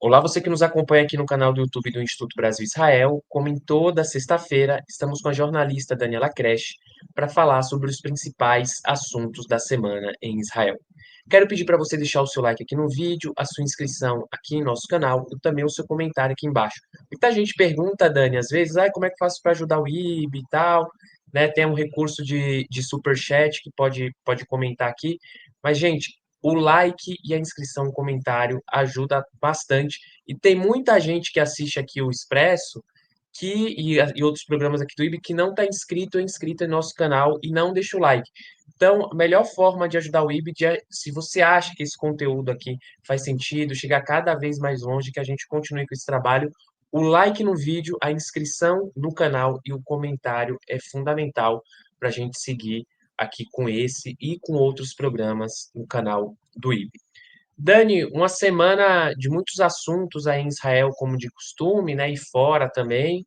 Olá, você que nos acompanha aqui no canal do YouTube do Instituto Brasil Israel. Como em toda sexta-feira, estamos com a jornalista Daniela Kresh para falar sobre os principais assuntos da semana em Israel. Quero pedir para você deixar o seu like aqui no vídeo, a sua inscrição aqui em nosso canal e também o seu comentário aqui embaixo. Muita gente pergunta, Dani, às vezes, como é que eu faço para ajudar o IB e tal, né? Tem um recurso de super chat que pode comentar aqui. Mas, gente, o like e a inscrição, o comentário ajuda bastante. E tem muita gente que assiste aqui o Expresso e outros programas aqui do IB que não está inscrito ou inscrita em nosso canal e não deixa o like. Então, a melhor forma de ajudar o IB, se você acha que esse conteúdo aqui faz sentido, chegar cada vez mais longe, que a gente continue com esse trabalho, o like no vídeo, a inscrição no canal e o comentário é fundamental para a gente seguir aqui com esse e com outros programas no canal do IB. Dani, uma semana de muitos assuntos aí em Israel, como de costume, né, e fora também.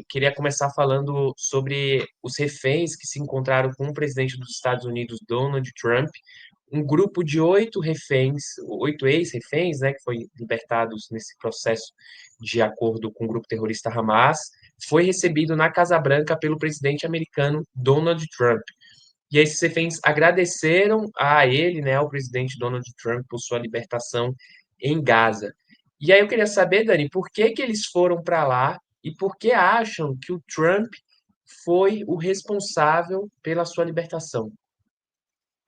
Queria começar falando sobre os reféns que se encontraram com o presidente dos Estados Unidos, Donald Trump. Um grupo de 8 reféns, 8 ex-reféns, né, que foram libertados nesse processo de acordo com o grupo terrorista Hamas, foi recebido na Casa Branca pelo presidente americano Donald Trump. E esses reféns agradeceram a ele, né, ao presidente Donald Trump, por sua libertação em Gaza. E aí eu queria saber, Dani, por que que eles foram para lá e por que acham que o Trump foi o responsável pela sua libertação?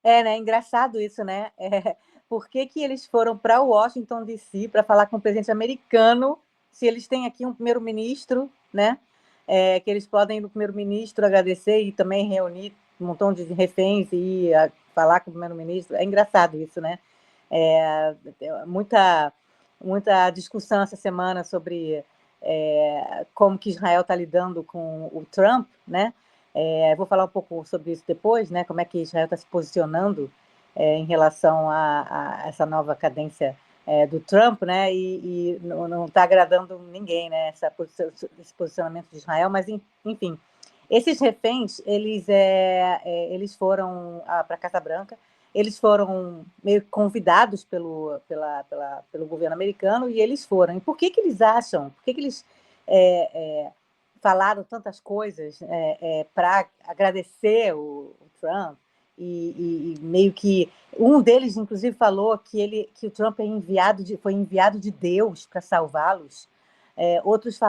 Né? Engraçado isso, né? Por que que eles foram para Washington, D.C., para falar com o presidente americano, se eles têm aqui um primeiro-ministro, né? Que eles podem ir no primeiro-ministro agradecer e também reunir um montão de reféns e falar com o primeiro-ministro. É engraçado isso, né? Muita, muita discussão essa semana sobre como que Israel está lidando com o Trump, né? Vou falar um pouco sobre isso depois, né? Como é que Israel está se posicionando em relação a essa nova cadência do Trump, né? E não está agradando ninguém, né? Esse posicionamento de Israel, mas enfim, esses reféns eles foram para a Casa Branca, eles foram meio convidados pelo governo americano e eles foram. E por que que eles acham? Por que que eles falaram tantas coisas para agradecer o Trump e meio que um deles inclusive falou que o Trump foi enviado de Deus para salvá-los. Outros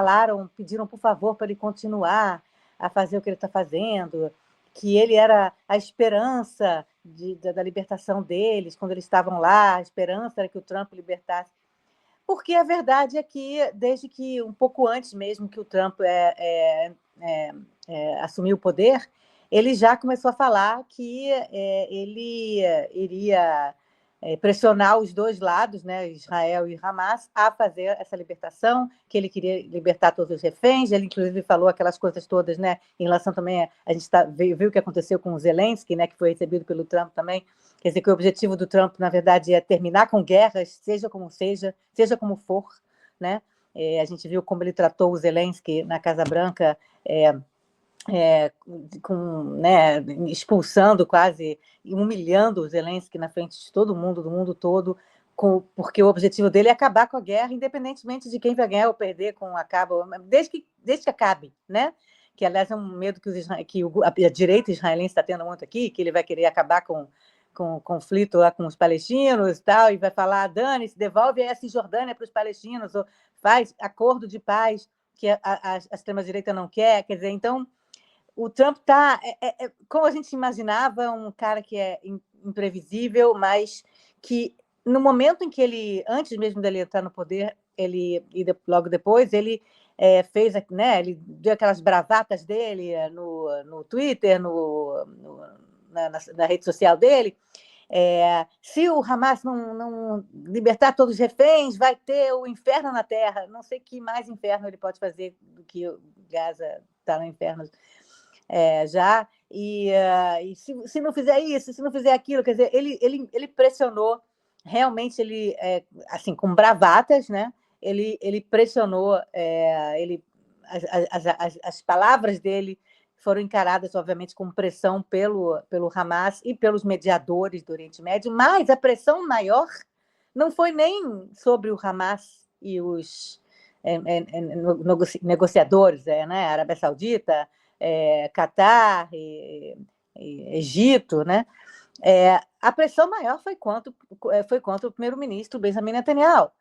pediram por favor para ele continuar a fazer o que ele está fazendo, que ele era a esperança da libertação deles quando eles estavam lá, a esperança era que o Trump libertasse. Porque a verdade é que, desde que um pouco antes mesmo que o Trump assumiu o poder, ele já começou a falar que ele iria pressionar os dois lados, né, Israel e Hamas, a fazer essa libertação, que ele queria libertar todos os reféns. Ele, inclusive, falou aquelas coisas todas, né, em relação também a gente viu o que aconteceu com o Zelensky, né, que foi recebido pelo Trump também. Quer dizer que o objetivo do Trump, na verdade, é terminar com guerras, seja como for, né? A gente viu como ele tratou o Zelensky na Casa Branca, né, expulsando quase, humilhando o Zelensky na frente de todo mundo, do mundo todo, porque o objetivo dele é acabar com a guerra, independentemente de quem vai ganhar ou perder com desde que acabe, né? Que, aliás, é um medo que a direita israelense está tendo muito aqui, que ele vai querer acabar com o conflito lá com os palestinos e tal, e vai falar, dane-se, devolve a Cisjordânia para os palestinos, ou faz acordo de paz que a extrema-direita não quer. Quer dizer, então, o Trump está, como a gente imaginava, um cara que é imprevisível, mas que no momento em que ele, antes mesmo dele entrar no poder, logo depois, ele fez, né, ele deu aquelas bravatas dele no Twitter, na rede social dele. Se o Hamas não libertar todos os reféns, vai ter o inferno na Terra. Não sei que mais inferno ele pode fazer do que Gaza está no inferno já. E se não fizer isso, se não fizer aquilo, quer dizer, ele pressionou, realmente, assim, com bravatas, né? Ele pressionou, as palavras dele foram encaradas, obviamente, com pressão pelo Hamas e pelos mediadores do Oriente Médio, mas a pressão maior não foi nem sobre o Hamas e os negociadores, né? Arábia Saudita, Catar e Egito, né? A pressão maior foi contra o primeiro-ministro Benjamin Netanyahu,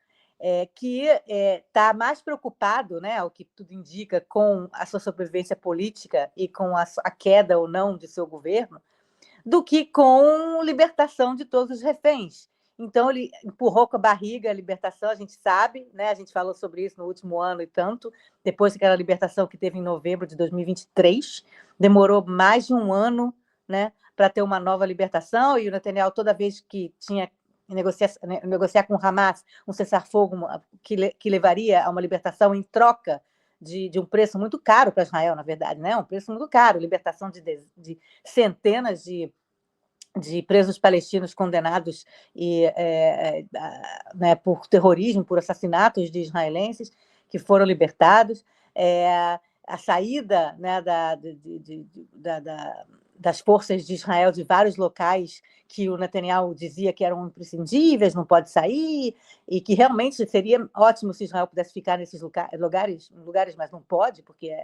que está mais preocupado, né, ao que tudo indica, com a sua sobrevivência política e com a queda ou não de seu governo, do que com libertação de todos os reféns. Então, ele empurrou com a barriga a libertação, a gente sabe, né? A gente falou sobre isso no último ano e tanto, depois daquela libertação que teve em novembro de 2023, demorou mais de um ano, né, para ter uma nova libertação, e o Netanyahu, toda vez que tinha que negociar com o Hamas um cessar-fogo que levaria a uma libertação em troca de um preço muito caro para Israel, na verdade, né? Um preço muito caro, libertação de centenas de presos palestinos condenados né, por terrorismo, por assassinatos de israelenses que foram libertados, a saída, né, das forças de Israel de vários locais que o Netanyahu dizia que eram imprescindíveis, não pode sair, e que realmente seria ótimo se Israel pudesse ficar nesses lugares, mas não pode, porque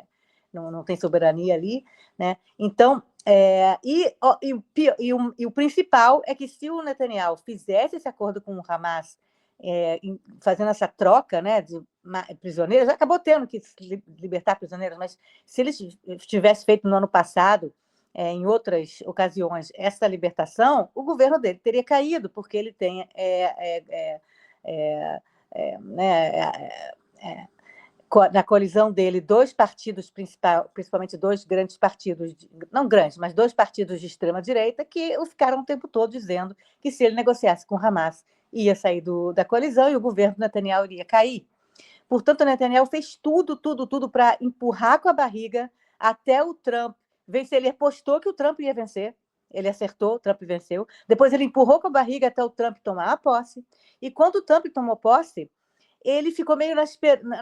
não tem soberania ali, né? Então, o principal é que se o Netanyahu fizesse esse acordo com o Hamas, fazendo essa troca, né, de prisioneiros, acabou tendo que libertar prisioneiros, mas se ele tivesse feito no ano passado, em outras ocasiões, essa libertação, o governo dele teria caído, porque ele tem na coalizão dele, dois partidos principalmente dois grandes partidos, não grandes, mas dois partidos de extrema-direita, que ficaram o tempo todo dizendo que se ele negociasse com o Hamas, ia sair da coalizão e o governo Netanyahu iria cair. Portanto, o Netanyahu fez tudo para empurrar com a barriga até o Trump vencer. Ele apostou que o Trump ia vencer, ele acertou, o Trump venceu. Depois ele empurrou com a barriga até o Trump tomar a posse. E quando o Trump tomou posse, ele ficou meio na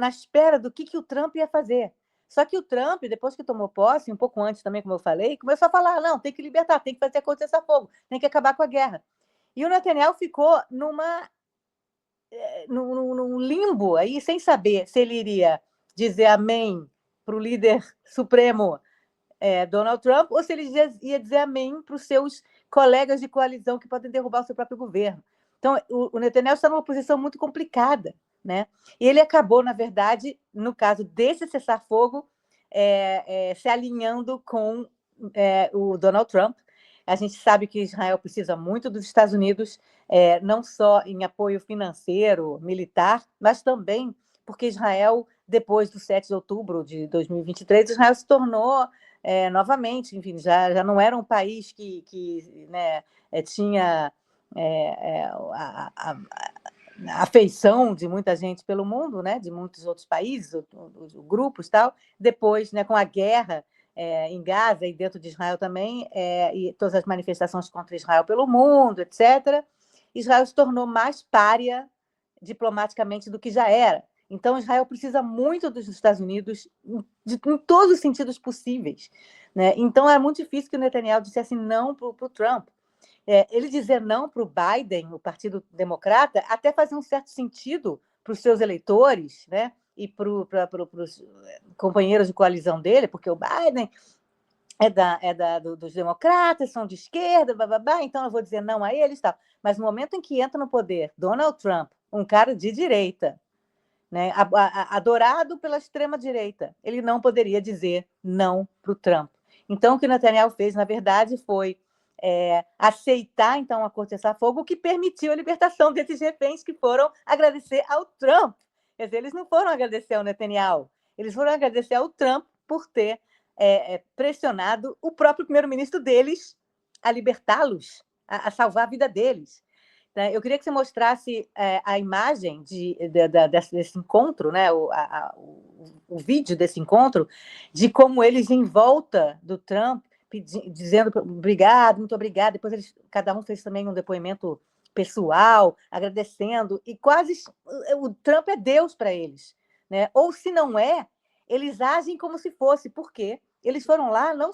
espera do que o Trump ia fazer. Só que o Trump, depois que tomou posse, um pouco antes também, como eu falei, começou a falar, não, tem que libertar, tem que fazer acontecer essa fogo, tem que acabar com a guerra. E o Netanyahu ficou num limbo aí, sem saber se ele iria dizer amém para o líder supremo Donald Trump, ou se ele ia dizer amém para os seus colegas de coalizão que podem derrubar o seu próprio governo. Então, o Netanyahu está numa posição muito complicada, né? E ele acabou, na verdade, no caso desse cessar-fogo, se alinhando com o Donald Trump. A gente sabe que Israel precisa muito dos Estados Unidos, não só em apoio financeiro, militar, mas também porque Israel, depois do 7 de outubro de 2023, Israel se tornou novamente, enfim, já não era um país que né, tinha a afeição de muita gente pelo mundo, né, de muitos outros países, grupos tal. Depois, né, com a guerra em Gaza e dentro de Israel também, e todas as manifestações contra Israel pelo mundo, etc., Israel se tornou mais pária diplomaticamente do que já era. Então, Israel precisa muito dos Estados Unidos em todos os sentidos possíveis, né? Então, é muito difícil que o Netanyahu dissesse não para o Trump. Ele dizer não para o Biden, o Partido Democrata, até fazia um certo sentido para os seus eleitores, né? E para os companheiros de coalizão dele, porque o Biden dos democratas, são de esquerda, bababá, então eu vou dizer não a eles, tal. Mas no momento em que entra no poder Donald Trump, um cara de direita, né, adorado pela extrema-direita, ele não poderia dizer não para o Trump. Então, o que o Netanyahu fez, na verdade, foi aceitar, então, a acordo de cessar-fogo, o que permitiu a libertação desses reféns que foram agradecer ao Trump. Quer dizer, eles não foram agradecer ao Netanyahu, eles foram agradecer ao Trump por ter pressionado o próprio primeiro-ministro deles a libertá-los, a salvar a vida deles. Eu queria que você mostrasse a imagem desse encontro, né? O vídeo desse encontro, de como eles em volta do Trump, dizendo obrigado, muito obrigado. Depois cada um fez também um depoimento pessoal, agradecendo, e quase o Trump é Deus para eles, né? Ou se não eles agem como se fosse, porque eles foram lá não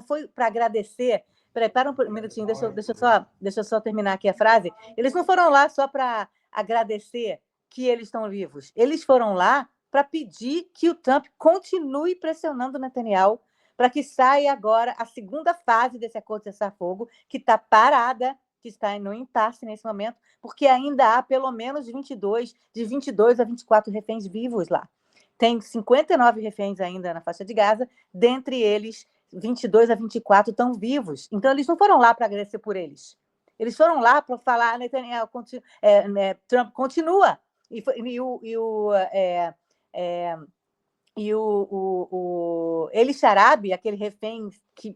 foi para agradecer. Peraí, para um minutinho, deixa eu só terminar aqui a frase. Eles não foram lá só para agradecer que eles estão vivos. Eles foram lá para pedir que o Trump continue pressionando o Netanyahu para que saia agora a segunda fase desse acordo de cessar-fogo, que está parada, que está no impasse nesse momento, porque ainda há pelo menos de 22 a 24 reféns vivos lá. Tem 59 reféns ainda na faixa de Gaza, dentre eles 22 a 24 estão vivos. Então, eles não foram lá para agradecer por eles. Eles foram lá para falar, Netanyahu, Trump continua. O Eli Sharabi, aquele refém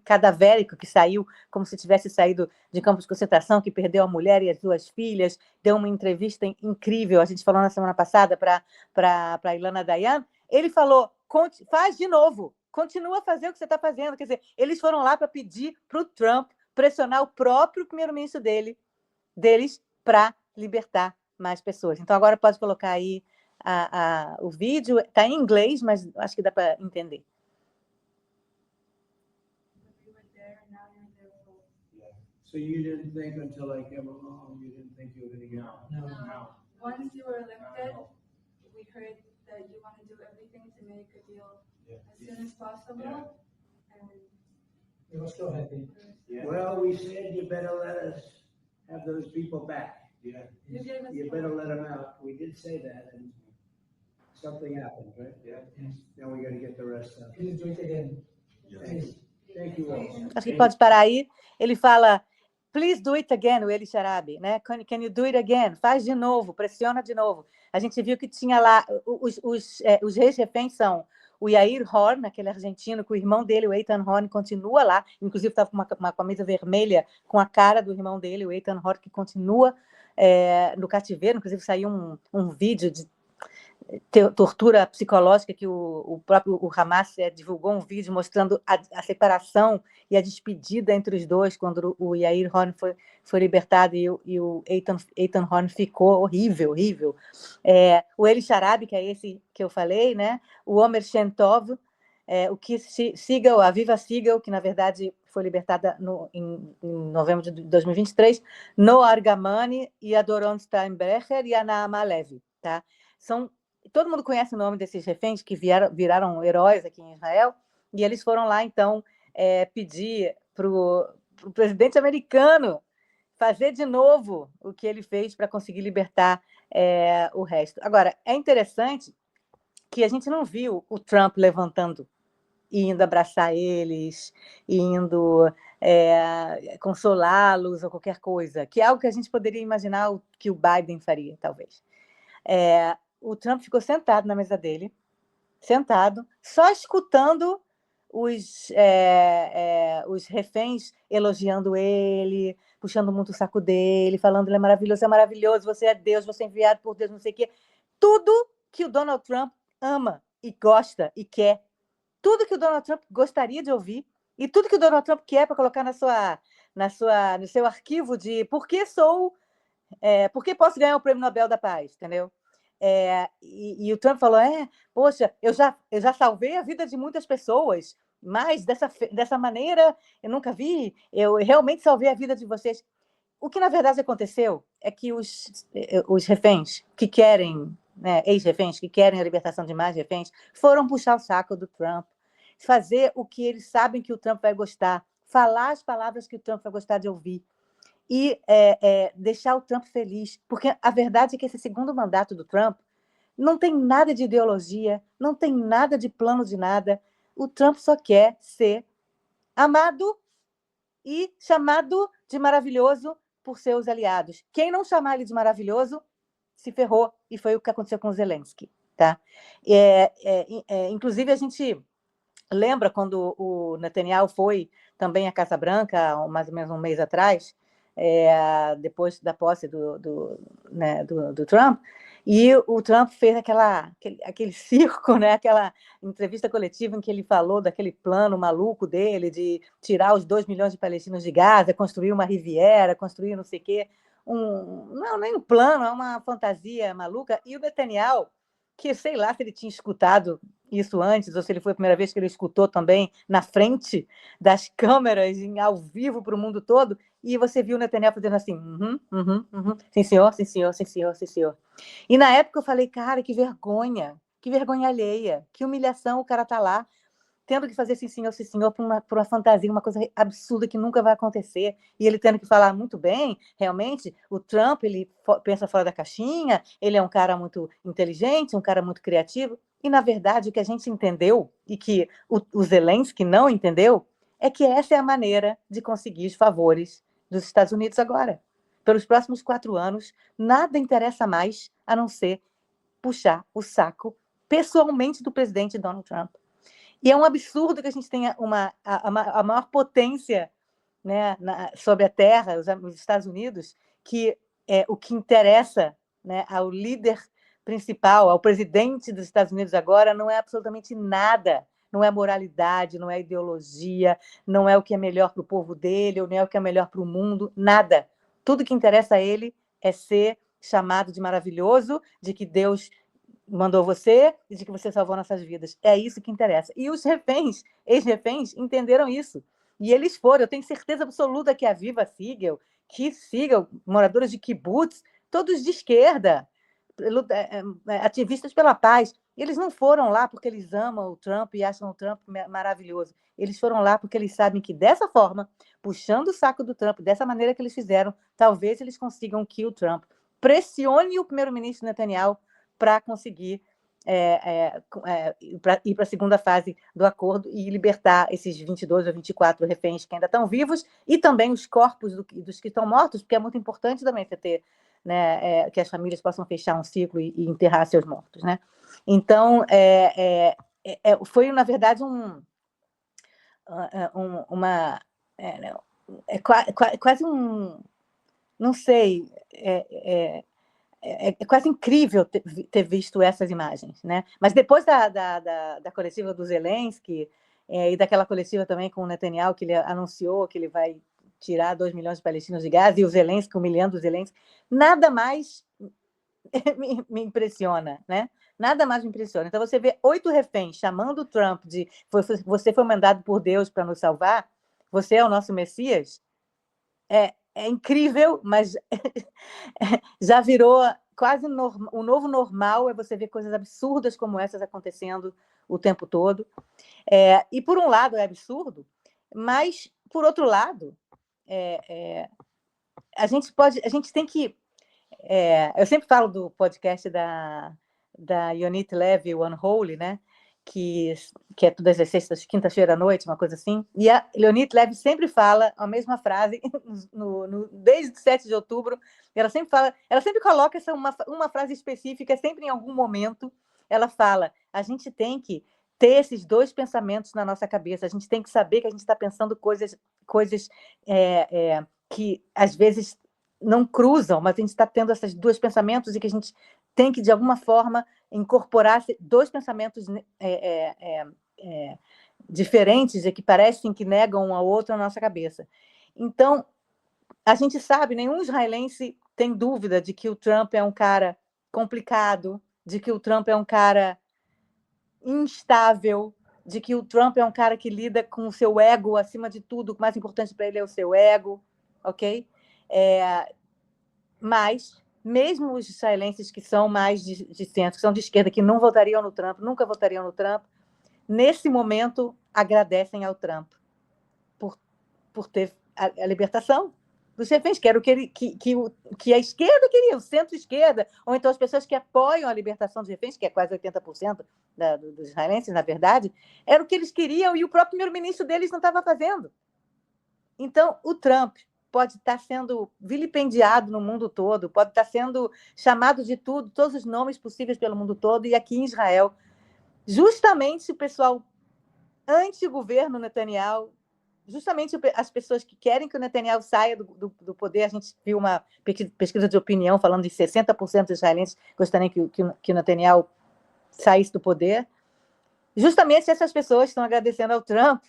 cadavérico que saiu como se tivesse saído de campos de concentração, que perdeu a mulher e as duas filhas, deu uma entrevista incrível, a gente falou na semana passada para a Ilana Dayan, ele falou, faz de novo, continua a fazer o que você está fazendo. Quer dizer, eles foram lá para pedir para o Trump pressionar o próprio primeiro-ministro deles para libertar mais pessoas. Então, agora pode colocar aí o vídeo. Está em inglês, mas acho que dá para entender. So you didn't think until I came along, you didn't think you were going to get out? No. Once you were elected, we heard that you want to do everything to make a deal as soon as possible. And We're still happy. Well, we said you better let us have those people back. you gave us You better let them out. We did say that, and something happened, right? Yes. Now we got to get the rest out. Please do it again. Please. Thank you all. Acho que pode parar aí. Ele fala, please do it again, o Eli Sharabi, né? Can you do it again? Faz de novo, pressiona de novo. A gente viu que tinha lá, os ex-reféns são o Yair Horn, aquele argentino, que o irmão dele, o Eitan Horn, continua lá, inclusive estava com uma camisa vermelha com a cara do irmão dele, o Eitan Horn, que continua no cativeiro. Inclusive saiu um vídeo de tortura psicológica que o próprio Hamas divulgou um vídeo mostrando a separação e a despedida entre os dois quando o Yair Horn foi libertado e o Eitan Horn ficou horrível. O Eli Sharabi, que é esse que eu falei, né? O Omer Shem Tov, o Keith Siegel, a Viva Siegel, que na verdade foi libertada em novembro de 2023, Noah Argamani e a Doron Steinbrecher e a Naama Levy, tá? Todo mundo conhece o nome desses reféns que viraram heróis aqui em Israel, e eles foram lá, então, pedir para o presidente americano fazer de novo o que ele fez para conseguir libertar o resto. Agora, é interessante que a gente não viu o Trump levantando e indo abraçar eles, indo consolá-los ou qualquer coisa, que é algo que a gente poderia imaginar que o Biden faria, talvez. O Trump ficou sentado na mesa dele, só escutando os reféns elogiando ele, puxando muito o saco dele, falando ele é maravilhoso, você é Deus, você é enviado por Deus, não sei o quê. Tudo que o Donald Trump ama e gosta e quer, tudo que o Donald Trump gostaria de ouvir e tudo que o Donald Trump quer para colocar no seu arquivo de por que posso ganhar o Prêmio Nobel da Paz, entendeu? E o Trump falou, poxa, eu já salvei a vida de muitas pessoas, mas dessa maneira eu nunca vi, eu realmente salvei a vida de vocês. O que na verdade aconteceu é que os reféns que querem, né, ex-reféns que querem a libertação de mais reféns, foram puxar o saco do Trump, fazer o que eles sabem que o Trump vai gostar, falar as palavras que o Trump vai gostar de ouvir, e deixar o Trump feliz, porque a verdade é que esse segundo mandato do Trump não tem nada de ideologia, não tem nada de plano de nada. O Trump só quer ser amado e chamado de maravilhoso por seus aliados. Quem não chamar ele de maravilhoso se ferrou, e foi o que aconteceu com o Zelensky, tá? Inclusive, a gente lembra quando o Netanyahu foi também à Casa Branca, mais ou menos um mês atrás, depois da posse do Trump, e o Trump fez aquele circo, né, aquela entrevista coletiva em que ele falou daquele plano maluco dele de tirar os 2 milhões de palestinos de Gaza, construir uma Riviera, construir não sei o quê. Não, nem um plano, é uma fantasia maluca. E o Netanyahu, que sei lá se ele tinha escutado isso antes, ou se ele foi a primeira vez que ele escutou também na frente das câmeras, ao vivo para o mundo todo, e você viu o Netanyahu fazendo assim, sim senhor, sim senhor, sim senhor, sim senhor. E na época eu falei, cara, que vergonha alheia, que humilhação, o cara tá lá, tendo que fazer sim senhor, por uma fantasia, uma coisa absurda que nunca vai acontecer, e ele tendo que falar muito bem, realmente, o Trump, ele pensa fora da caixinha, ele é um cara muito inteligente, um cara muito criativo, e, na verdade, o que a gente entendeu, e que o Zelensky não entendeu, é que essa é a maneira de conseguir os favores dos Estados Unidos agora. Pelos próximos 4 anos, nada interessa mais a não ser puxar o saco pessoalmente do presidente Donald Trump. E é um absurdo que a gente tenha a maior potência, né, sobre a Terra, os Estados Unidos, que o que interessa, né, ao líder principal, ao presidente dos Estados Unidos agora, não é absolutamente nada. Não é moralidade, não é ideologia, não é o que é melhor para o povo dele, ou não é o que é melhor para o mundo, nada. Tudo que interessa a ele é ser chamado de maravilhoso, de que Deus mandou você e de que você salvou nossas vidas. É isso que interessa. E os reféns, ex-reféns, entenderam isso. E eles foram, eu tenho certeza absoluta que a Viva Siegel, que Siegel, moradores de kibbutz, todos de esquerda, ativistas pela paz, eles não foram lá porque eles amam o Trump e acham o Trump maravilhoso. Eles foram lá porque eles sabem que dessa forma, puxando o saco do Trump, dessa maneira que eles fizeram, talvez eles consigam que o Trump pressione o primeiro-ministro Netanyahu para conseguir ir para a segunda fase do acordo e libertar esses 22 ou 24 reféns que ainda estão vivos e também os corpos dos que estão mortos, porque é muito importante também você ter, né, que as famílias possam fechar um ciclo e enterrar seus mortos, né? Então, foi, na verdade, quase um... Não sei... É quase incrível ter visto essas imagens, né? Mas depois da coletiva do Zelensky e daquela coletiva também com o Netanyahu, que ele anunciou que ele vai tirar 2 milhões de palestinos de Gaza, e o Zelensky humilhando o Zelensky, nada mais me impressiona, né? Nada mais me impressiona. Então, você vê 8 reféns chamando o Trump de você foi mandado por Deus para nos salvar, você é o nosso Messias, é incrível, mas já virou quase o novo normal, é você ver coisas absurdas como essas acontecendo o tempo todo. E, por um lado, é absurdo, mas, por outro lado, a gente tem que... eu sempre falo do podcast da Yonit Levi, One Holy, né? Que é todas as sextas, quinta-feira à noite, uma coisa assim. E a Yonit Levi sempre fala a mesma frase desde 7 de outubro. Ela sempre coloca uma frase específica, sempre em algum momento. Ela fala: a gente tem que ter esses 2 pensamentos na nossa cabeça. A gente tem que saber que a gente está pensando coisas que às vezes não cruzam, mas a gente está tendo esses 2 pensamentos e que a gente tem que, de alguma forma, incorporar 2 pensamentos diferentes e que parecem que negam um ao outro na nossa cabeça. Então, a gente sabe, nenhum israelense tem dúvida de que o Trump é um cara complicado, de que o Trump é um cara instável, de que o Trump é um cara que lida com o seu ego acima de tudo, o mais importante para ele é o seu ego, ok? Mas, mesmo os israelenses que são mais de centro, que são de esquerda, que não votariam no Trump, nunca votariam no Trump, nesse momento agradecem ao Trump por ter a libertação dos reféns, que era o que a esquerda queria, o centro-esquerda, ou então as pessoas que apoiam a libertação dos reféns, que é quase 80% dos israelenses, na verdade, era o que eles queriam e o próprio primeiro-ministro deles não estava fazendo. Então, o Trump pode estar sendo vilipendiado no mundo todo, pode estar sendo chamado de todos os nomes possíveis pelo mundo todo, e aqui em Israel, justamente o pessoal anti-governo Netanyahu, justamente as pessoas que querem que o Netanyahu saia do poder, a gente viu uma pesquisa de opinião falando de 60% dos israelenses gostariam que o Netanyahu saísse do poder. Justamente essas pessoas estão agradecendo ao Trump,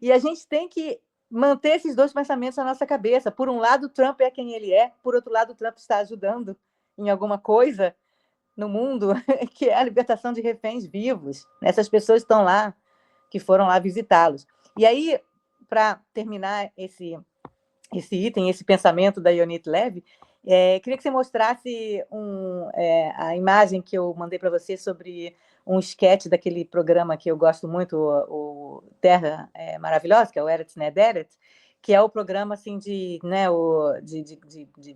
e a gente tem que manter esses 2 pensamentos na nossa cabeça. Por um lado, o Trump é quem ele é, por outro lado, o Trump está ajudando em alguma coisa no mundo, que é a libertação de reféns vivos. Essas pessoas estão lá, que foram lá visitá-los. E aí, para terminar esse item, esse pensamento da Yonit Levi, queria que você mostrasse a imagem que eu mandei para você sobre um esquete daquele programa que eu gosto muito, o Terra Maravilhosa, que é o Eretz Nehederet, que é o programa assim, de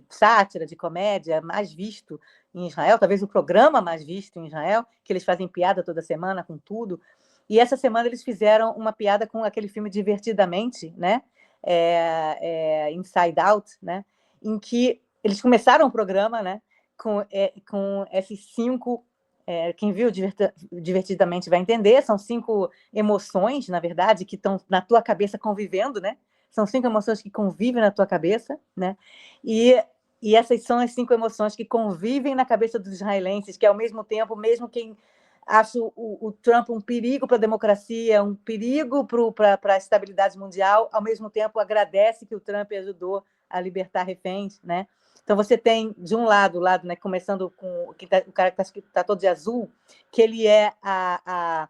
sátira, de comédia mais visto em Israel, talvez o programa mais visto em Israel, que eles fazem piada toda semana com tudo. E essa semana eles fizeram uma piada com aquele filme Divertidamente, né? Inside Out, né? Em que eles começaram o programa, né? Com esses 5... quem viu Divertidamente vai entender, são 5 emoções, na verdade, que estão na tua cabeça convivendo, né? São 5 emoções que convivem na tua cabeça, né? E essas são as 5 emoções que convivem na cabeça dos israelenses, que ao mesmo tempo, mesmo quem acha o Trump um perigo para a democracia, um perigo para a estabilidade mundial, ao mesmo tempo agradece que o Trump ajudou a libertar reféns, né? Então você tem, de um lado, né, começando com o cara que está todo de azul, que ele é a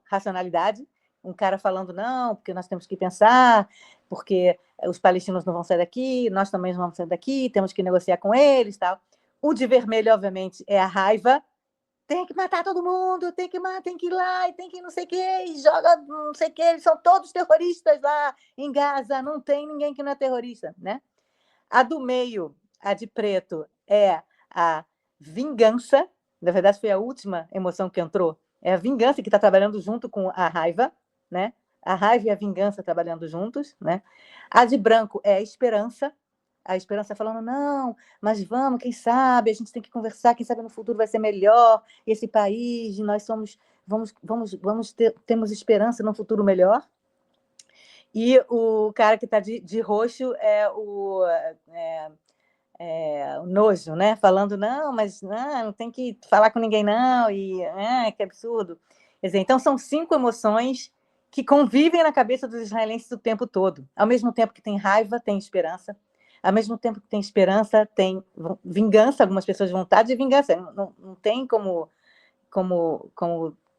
racionalidade, um cara falando, não, porque nós temos que pensar, porque os palestinos não vão sair daqui, nós também não vamos sair daqui, temos que negociar com eles, tal. O de vermelho, obviamente, é a raiva, tem que matar todo mundo, tem que ir lá, e tem que não sei o quê, e joga não sei o quê, eles são todos terroristas lá em Gaza, não tem ninguém que não é terrorista, né? A do meio, a de preto, é a vingança, na verdade foi a última emoção que entrou, é a vingança que está trabalhando junto com a raiva, né? A raiva e a vingança trabalhando juntos, né? A de branco é a esperança falando, não, mas vamos, quem sabe, a gente tem que conversar, quem sabe no futuro vai ser melhor, esse país, nós temos esperança num futuro melhor. E o cara que está de roxo é o nojo, né? Falando, não, mas não tem que falar com ninguém, não, e que absurdo. Quer dizer, então são 5 emoções que convivem na cabeça dos israelenses o tempo todo. Ao mesmo tempo que tem raiva, tem esperança. Ao mesmo tempo que tem esperança, tem vingança, algumas pessoas vontade de vingança. Não tem como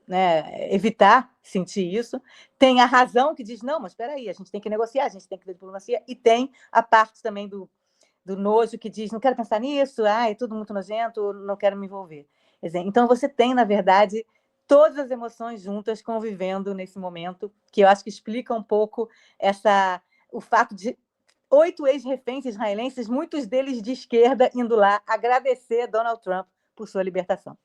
né, evitar sentir isso. Tem a razão que diz, não, mas espera aí, a gente tem que negociar, a gente tem que ter diplomacia. E tem a parte também do nojo que diz, não quero pensar nisso, é tudo muito nojento, não quero me envolver. Quer dizer, então você tem, na verdade, todas as emoções juntas convivendo nesse momento, que eu acho que explica um pouco o fato de 8 ex-reféns israelenses, muitos deles de esquerda, indo lá agradecer Donald Trump por sua libertação.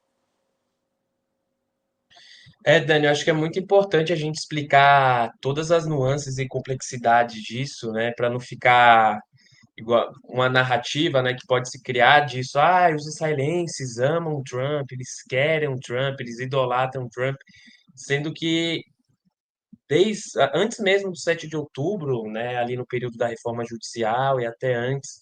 Dani, eu acho que é muito importante a gente explicar todas as nuances e complexidades disso, né, para não ficar igual uma narrativa, né, que pode se criar disso. Os israelenses amam o Trump, eles querem o Trump, eles idolatram o Trump, sendo que antes mesmo do 7 de outubro, né, ali no período da reforma judicial e até antes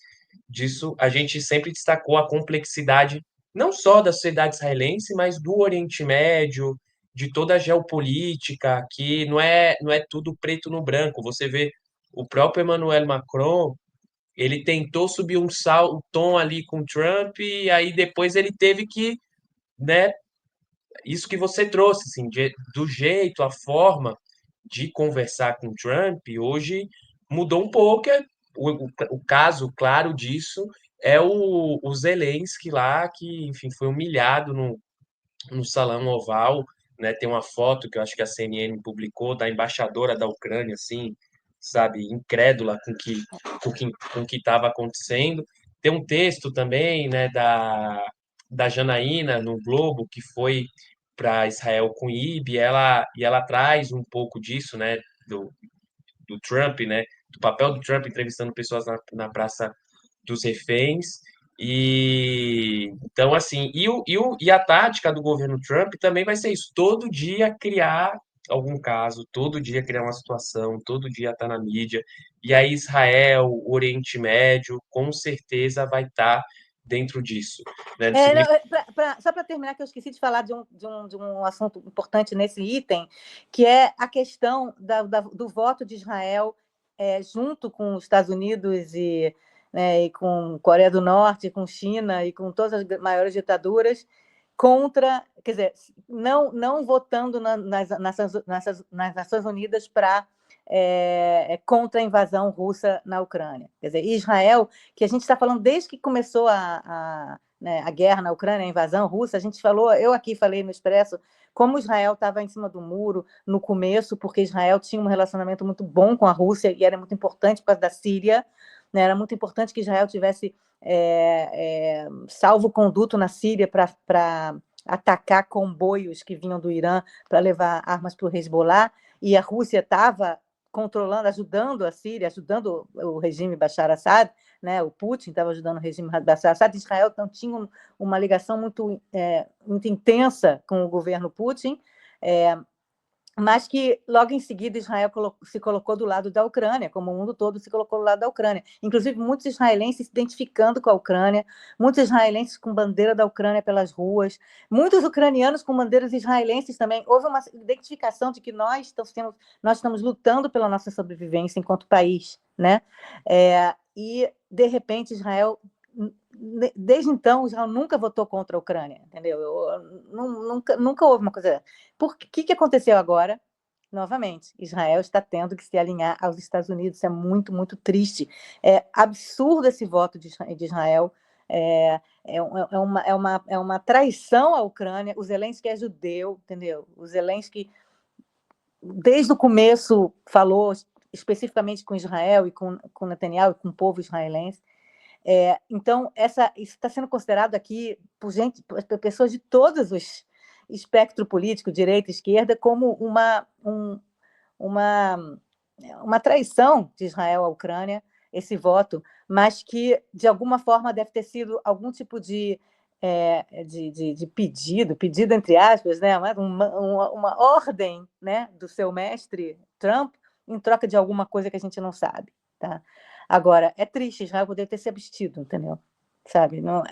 disso, a gente sempre destacou a complexidade não só da sociedade israelense, mas do Oriente Médio, de toda a geopolítica, que não é tudo preto no branco. Você vê o próprio Emmanuel Macron, ele tentou subir um tom ali com Trump e aí depois ele teve que, né, isso que você trouxe, assim, do jeito, a forma de conversar com Trump, hoje mudou um pouco. O caso claro disso é o Zelensky lá, que, enfim, foi humilhado no Salão Oval, né? Tem uma foto que eu acho que a CNN publicou da embaixadora da Ucrânia, assim, sabe, incrédula com o que estava acontecendo. Tem um texto também, né, da Janaína no Globo, que foi para Israel com o IB, e ela traz um pouco disso, né, do Trump, né, do papel do Trump entrevistando pessoas na Praça dos Reféns. E então, assim, e a tática do governo Trump também vai ser isso: todo dia criar algum caso, todo dia criar uma situação, todo dia estar na mídia. E aí, Israel, o Oriente Médio, com certeza vai estar dentro disso. Né? Só para terminar, que eu esqueci de falar de um assunto importante nesse item, que é a questão do voto de Israel junto com os Estados Unidos e com Coreia do Norte, com China e com todas as maiores ditaduras, contra, quer dizer, não votando nas Nações Unidas para contra a invasão russa na Ucrânia. Quer dizer, Israel, que a gente está falando desde que começou né, a guerra na Ucrânia, a invasão russa, a gente falou, eu aqui falei no Expresso, como Israel estava em cima do muro no começo, porque Israel tinha um relacionamento muito bom com a Rússia e era muito importante por causa da Síria, né, era muito importante que Israel tivesse salvo-conduto na Síria para atacar comboios que vinham do Irã para levar armas para o Hezbollah, e a Rússia estava controlando, ajudando a Síria, ajudando o regime Bashar Assad, né? O Putin estava ajudando o regime Bashar Assad. Israel então tinha uma ligação muito intensa com o governo Putin, mas que logo em seguida Israel se colocou do lado da Ucrânia, como o mundo todo se colocou do lado da Ucrânia. Inclusive, muitos israelenses se identificando com a Ucrânia, muitos israelenses com bandeira da Ucrânia pelas ruas, muitos ucranianos com bandeiras israelenses também. Houve uma identificação de que nós estamos lutando pela nossa sobrevivência enquanto país, né? E, de repente, Israel... Desde então, Israel nunca votou contra a Ucrânia, entendeu? Nunca houve uma coisa... Por que aconteceu agora? Novamente, Israel está tendo que se alinhar aos Estados Unidos. Isso é muito, muito triste. É absurdo esse voto de Israel. É uma traição à Ucrânia. O Zelensky é judeu, entendeu? O Zelensky, desde o começo, falou especificamente com Israel e com Netanyahu e com o povo israelense. Então, isso está sendo considerado aqui por pessoas de todos os espectro político, direita, esquerda, como uma traição de Israel à Ucrânia, esse voto, mas que, de alguma forma, deve ter sido algum tipo de pedido entre aspas, né? uma ordem, né, do seu mestre Trump, em troca de alguma coisa que a gente não sabe. Tá? Agora, é triste, Israel poderia ter se abstido, entendeu? Sabe? Não,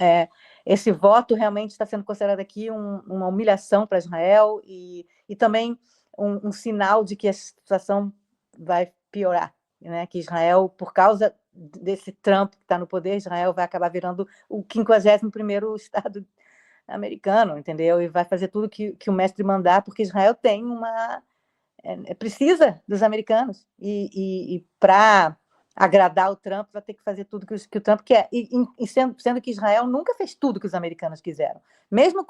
esse voto realmente está sendo considerado aqui uma humilhação para Israel e também um sinal de que a situação vai piorar, né? Que Israel, por causa desse Trump que está no poder, Israel vai acabar virando o 51º Estado americano, entendeu? E vai fazer tudo que o mestre mandar, porque Israel tem precisa dos americanos e para agradar o Trump, vai ter que fazer tudo que o Trump quer. E sendo que Israel nunca fez tudo que os americanos quiseram. Mesmo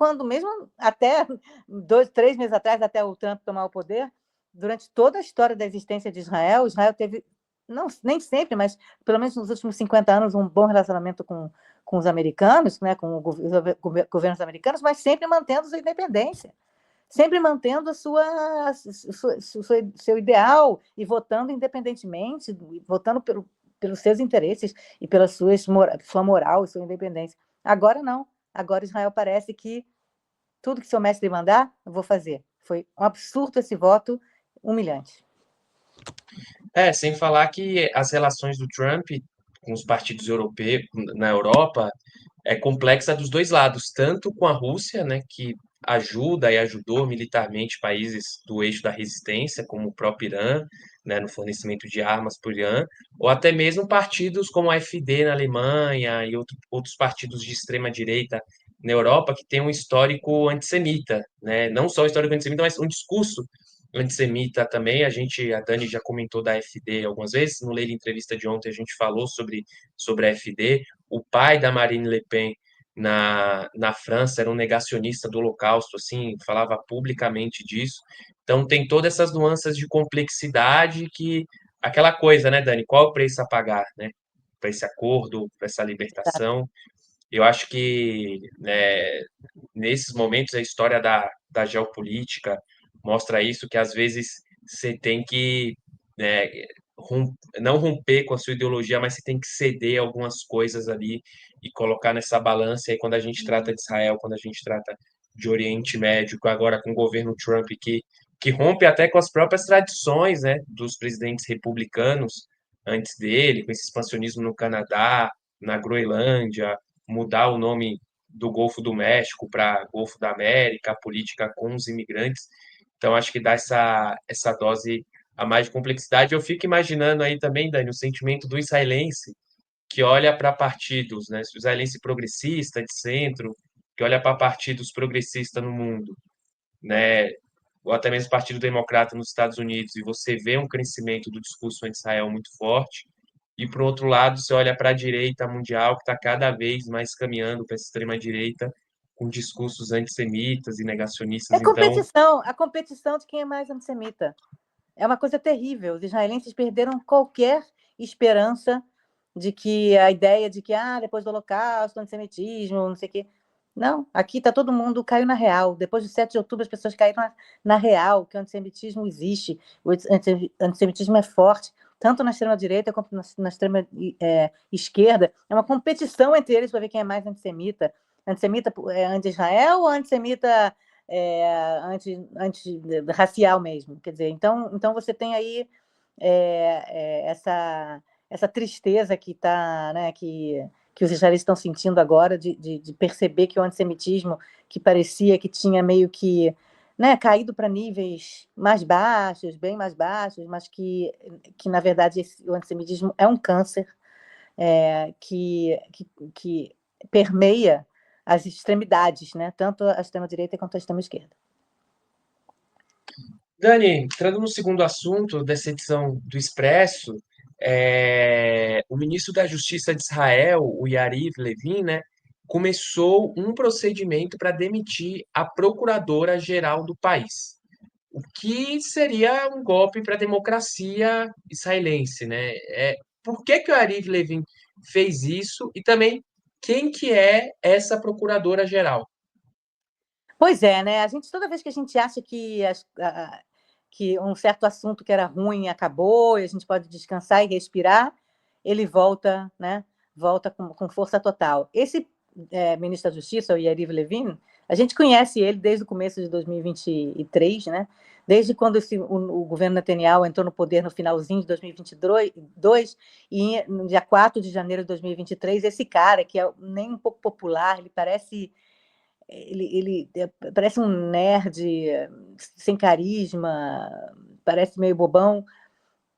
até 2, 3 meses atrás, até o Trump tomar o poder, durante toda a história da existência de Israel teve, não, nem sempre, mas pelo menos nos últimos 50 anos, um bom relacionamento com os americanos, né, com os governos americanos, mas sempre mantendo sua independência. Sempre mantendo seu ideal e votando independentemente, votando pelos seus interesses e pela sua moral e sua independência. Agora não. Agora Israel parece que tudo que seu mestre mandar, eu vou fazer. Foi um absurdo esse voto, humilhante. Sem falar que as relações do Trump com os partidos europeus na Europa é complexa dos dois lados, tanto com a Rússia, né, que ajuda e ajudou militarmente países do eixo da resistência, como o próprio Irã, né, no fornecimento de armas para o Irã, ou até mesmo partidos como a AfD na Alemanha e outros partidos de extrema direita na Europa que têm um histórico antissemita, né, não só um histórico antissemita, mas um discurso antissemita também. A Dani já comentou da AfD algumas vezes, no Leila Entrevista de ontem a gente falou sobre a AfD. O pai da Marine Le Pen na França era um negacionista do Holocausto, assim, falava publicamente disso. Então tem todas essas nuances de complexidade que aquela coisa, né, Dani? Qual é o preço a pagar, né? Para esse acordo, para essa libertação? Eu acho que nesses momentos a história da geopolítica mostra isso, que às vezes você tem que né, não romper com a sua ideologia, mas você tem que ceder algumas coisas ali e colocar nessa balança. E aí, quando a gente trata de Israel, quando a gente trata de Oriente Médio, agora com o governo Trump que rompe até com as próprias tradições, né, dos presidentes republicanos antes dele, com esse expansionismo no Canadá, na Groenlândia, mudar o nome do Golfo do México para Golfo da América, a política com os imigrantes. Então, acho que dá essa dose a mais de complexidade. Eu fico imaginando aí também, Dani, o sentimento do israelense que olha para partidos, né? O israelense progressista, de centro, que olha para partidos progressistas no mundo, né, ou até mesmo Partido Democrata nos Estados Unidos, e você vê um crescimento do discurso anti-Israel muito forte, e, por outro lado, você olha para a direita mundial, que está cada vez mais caminhando para essa extrema-direita, com discursos antissemitas e negacionistas. É Então, competição, a competição de quem é mais antissemita. É uma coisa terrível. Os israelenses perderam qualquer esperança de que a ideia de que depois do Holocausto, antissemitismo, não sei o quê. Não, aqui está todo mundo caiu na real. Depois do 7 de outubro, as pessoas caíram na real, que o antissemitismo existe, o antissemitismo é forte, tanto na extrema-direita quanto na extrema-esquerda. É uma competição entre eles para ver quem é mais antissemita. Antissemita anti-Israel ou antissemita anti-racial mesmo? Quer dizer, então você tem aí essa tristeza que está, né, que os israelenses estão sentindo agora de perceber que o antissemitismo, que parecia que tinha meio que, né, caído para níveis mais baixos, bem mais baixos, mas que na verdade, o antissemitismo é um câncer que permeia as extremidades, né, tanto a extrema-direita quanto a extrema-esquerda. Dani, entrando no segundo assunto dessa edição do Expresso, o ministro da Justiça de Israel, o Yariv Levin, né, começou um procedimento para demitir a procuradora-geral do país, o que seria um golpe para a democracia israelense, né? Por que o Yariv Levin fez isso e também quem que é essa procuradora-geral? Pois é, né? Toda vez que a gente acha que um certo assunto que era ruim acabou e a gente pode descansar e respirar, ele volta, né? Volta com força total. Esse ministro da Justiça, o Yariv Levin, a gente conhece ele desde o começo de 2023, né? Desde quando o governo Netanyahu entrou no poder no finalzinho de 2022, e no dia 4 de janeiro de 2023, esse cara, que é nem um pouco popular, ele parece um nerd sem carisma, parece meio bobão.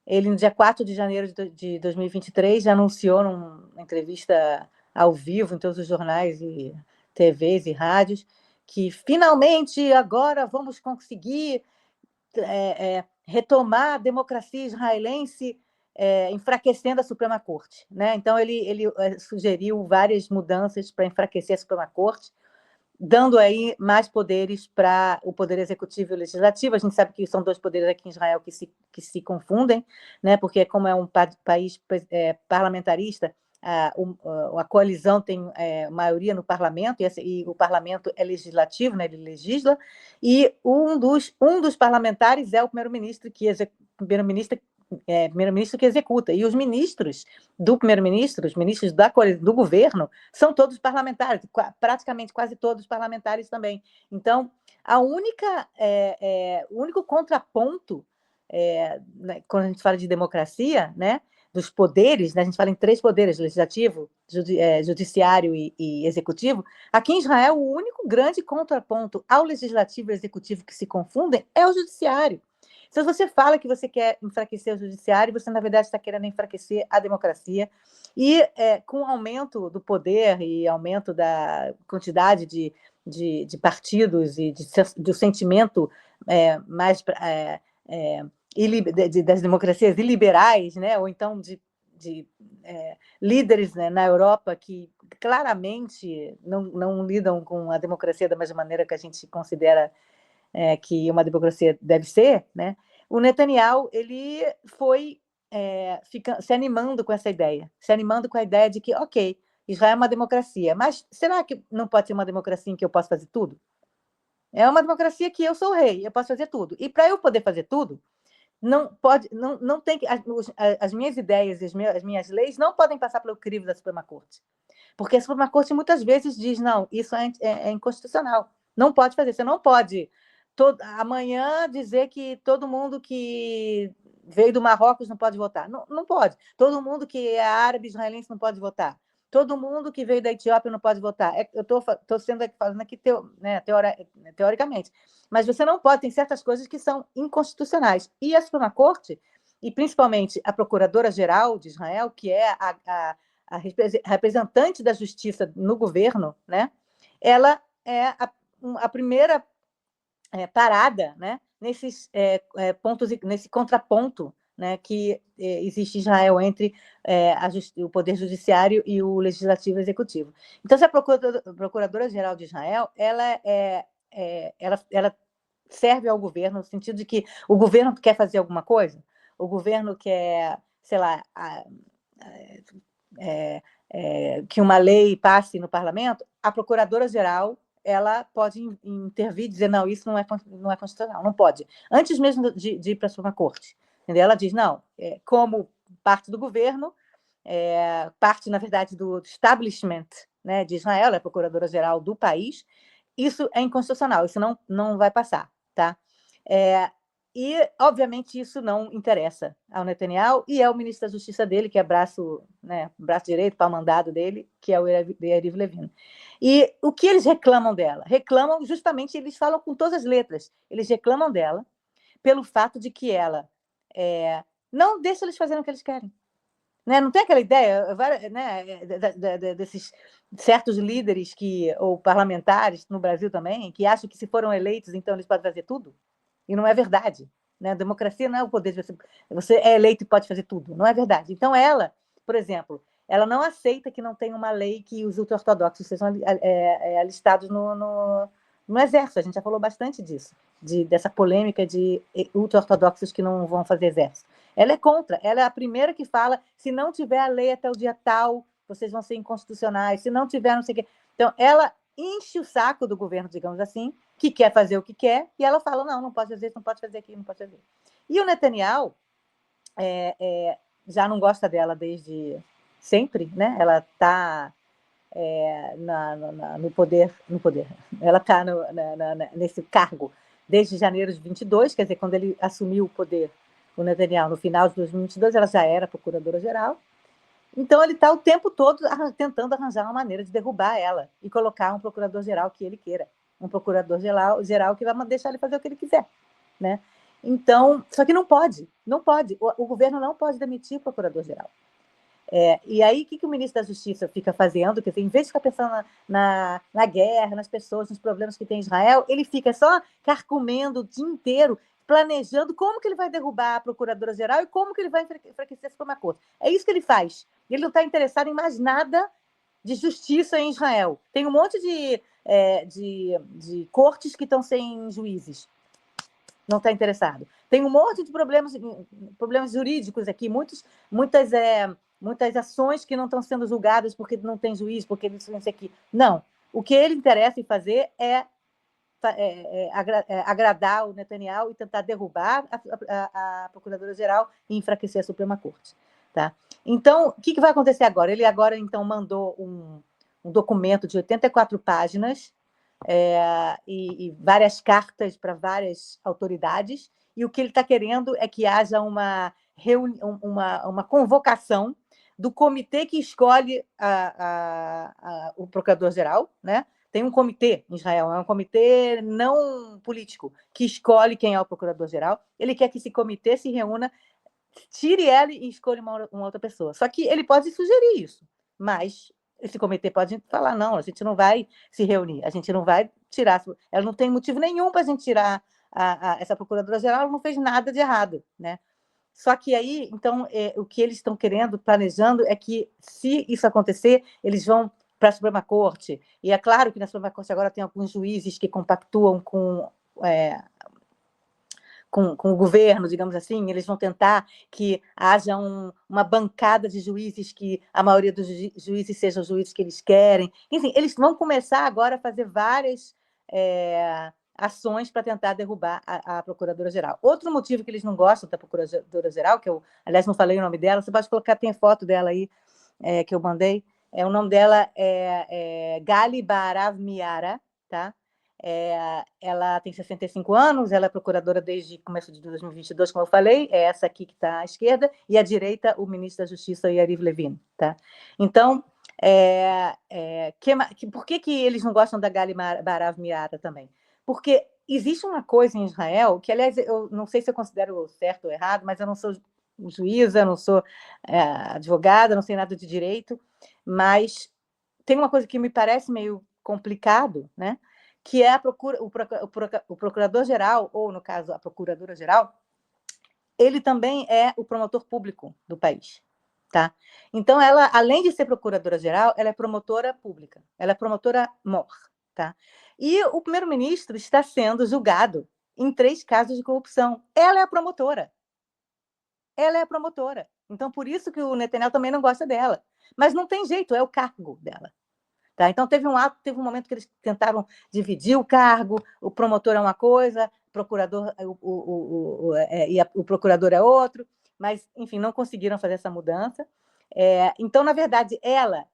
Ele, no dia 4 de janeiro de 2023, já anunciou numa entrevista ao vivo em todos os jornais e TVs e rádios que finalmente agora vamos conseguir retomar a democracia israelense, enfraquecendo a Suprema Corte, né? Então ele sugeriu várias mudanças para enfraquecer a Suprema Corte, dando aí mais poderes para o poder executivo e o legislativo. A gente sabe que são dois poderes aqui em Israel que se confundem, né? Porque como é um país parlamentarista, a coalizão tem maioria no parlamento, e o parlamento é legislativo, né? Ele legisla, e um dos parlamentares é o primeiro-ministro que executa, e os ministros do primeiro-ministro, os ministros do governo, são todos parlamentares, praticamente quase todos parlamentares também. Então, o único contraponto, né, quando a gente fala de democracia, né, dos poderes, né, a gente fala em 3 poderes, legislativo, judiciário e executivo, aqui em Israel o único grande contraponto ao legislativo e executivo que se confundem é o judiciário. Se você fala que você quer enfraquecer o judiciário, você, na verdade, está querendo enfraquecer a democracia. E com o aumento do poder e aumento da quantidade de partidos e do sentimento mais das democracias iliberais, né? Ou então de líderes, né, na Europa que claramente não lidam com a democracia da mesma maneira que a gente considera que uma democracia deve ser, né? O Netanyahu ele foi se animando com essa ideia, se animando com a ideia de que, ok, Israel é uma democracia, mas será que não pode ser uma democracia em que eu posso fazer tudo? É uma democracia que eu sou o rei, eu posso fazer tudo. E para eu poder fazer tudo, não tem que as minhas ideias, as minhas leis não podem passar pelo crivo da Suprema Corte, porque a Suprema Corte muitas vezes diz não, isso é inconstitucional, não pode fazer, você não pode amanhã dizer que todo mundo que veio do Marrocos não pode votar. Não pode. Todo mundo que é árabe israelense não pode votar. Todo mundo que veio da Etiópia não pode votar. Eu estou falando aqui teoricamente. Mas você não pode, tem certas coisas que são inconstitucionais. E a Suprema Corte, e principalmente a Procuradora-Geral de Israel, que é a representante da justiça no governo, né? Ela é a primeira parada, né, nesses pontos, nesse contraponto, né, que existe em Israel entre o poder judiciário e o legislativo e executivo. Então, se a Procuradora-Geral de Israel, ela serve ao governo no sentido de que o governo quer fazer alguma coisa, o governo quer, sei lá, que uma lei passe no parlamento, a Procuradora-Geral ela pode intervir e dizer, não, isso não é constitucional, não pode. Antes mesmo de ir para a Suprema Corte. Entendeu? Ela diz, não, como parte do governo, parte, na verdade, do establishment, né, de Israel, ela é a Procuradora-Geral do país, isso é inconstitucional, isso não vai passar. Tá? E, obviamente, isso não interessa ao Netanyahu, e é o ministro da Justiça dele, que é braço direito, pau-mandado dele, que é o Yariv Levin. E o que eles reclamam dela? Reclamam, justamente, eles falam com todas as letras, eles reclamam dela pelo fato de que ela não deixa eles fazerem o que eles querem. Né? Não tem aquela ideia, né, desses certos líderes ou parlamentares no Brasil também, que acham que se foram eleitos, então eles podem fazer tudo? E não é verdade. Né? A democracia não é o poder de você é eleito e pode fazer tudo. Não é verdade. Então, ela, por exemplo, ela não aceita que não tenha uma lei que os ultra-ortodoxos sejam alistados no exército. A gente já falou bastante disso, dessa polêmica de ultra-ortodoxos que não vão fazer exército. Ela é contra. Ela é a primeira que fala, se não tiver a lei até o dia tal, vocês vão ser inconstitucionais. Se não tiver, não sei o quê. Então, ela enche o saco do governo, digamos assim, que quer fazer o que quer, e ela fala, não pode fazer isso, não pode fazer aquilo, não pode fazer. E o Netanyahu já não gosta dela desde sempre, né? Ela está no poder. Ela está nesse cargo desde janeiro de 22, quer dizer, quando ele assumiu o poder, o Netanyahu, no final de 2022, ela já era procuradora-geral. Então, ele está o tempo todo tentando arranjar uma maneira de derrubar ela e colocar um procurador-geral que ele queira. Um procurador-geral que vai deixar ele fazer o que ele quiser. Né? Então, só que não pode. O governo não pode demitir o procurador-geral. E aí, o que o ministro da Justiça fica fazendo? Quer dizer, em vez de ficar pensando na guerra, nas pessoas, nos problemas que tem em Israel, ele fica só carcomendo o dia inteiro, planejando como que ele vai derrubar a procuradora-geral e como que ele vai enfraquecer a Suprema Corte. É isso que ele faz. Ele não está interessado em mais nada de justiça em Israel. Tem um monte de cortes que estão sem juízes. Não está interessado. Tem um monte de problemas jurídicos aqui, muitas ações que não estão sendo julgadas porque não tem juiz, porque isso aqui. Não. O que ele interessa em fazer é agradar o Netanyahu e tentar derrubar a Procuradora-Geral e enfraquecer a Suprema Corte. Tá? Então, o que vai acontecer agora? Ele agora, então, mandou um documento de 84 páginas e várias cartas para várias autoridades, e o que ele está querendo é que haja uma convocação do comitê que escolhe o procurador-geral, né? Tem um comitê em Israel, é um comitê não político, que escolhe quem é o procurador-geral. Ele quer que esse comitê se reúna, tire ele e escolha uma outra pessoa. Só que ele pode sugerir isso, mas esse comitê pode falar, não, a gente não vai se reunir, a gente não vai tirar, ela não tem motivo nenhum para a gente tirar essa procuradora-geral, ela não fez nada de errado, né? Só que aí, então, o que eles estão querendo, planejando, é que, se isso acontecer, eles vão para a Suprema Corte. E é claro que na Suprema Corte agora tem alguns juízes que compactuam com o governo, digamos assim, eles vão tentar que haja uma bancada de juízes, que a maioria dos juízes sejam os juízes que eles querem. Enfim, eles vão começar agora a fazer várias ações para tentar derrubar a Procuradora-Geral. Outro motivo que eles não gostam da Procuradora-Geral, que eu, aliás, não falei o nome dela, você pode colocar, tem foto dela aí, que eu mandei, o nome dela é Gali Baharav Miara, tá? Ela tem 65 anos, ela é procuradora desde começo de 2022, como eu falei, é essa aqui que está à esquerda, e à direita o ministro da Justiça, Yariv Levin. Tá? Então, por que eles não gostam da Gali Baharav Miara também? Porque existe uma coisa em Israel, que, aliás, eu não sei se eu considero certo ou errado, mas eu não sou juíza, não sou advogada, não sei nada de direito, mas tem uma coisa que me parece meio complicado, né? que é o procurador-geral, ou, no caso, a procuradora-geral, ele também é o promotor público do país. Tá? Então, ela, além de ser procuradora-geral, ela é promotora pública, ela é promotora-mor. Tá? E o primeiro-ministro está sendo julgado em 3 casos de corrupção. Ela é a promotora. Ela é a promotora. Então, por isso que o Netanyahu também não gosta dela. Mas não tem jeito, é o cargo dela. Tá? Então, teve um momento que eles tentaram dividir o cargo, o promotor é uma coisa, o procurador é outro, mas, enfim, não conseguiram fazer essa mudança. Então, na verdade, ela,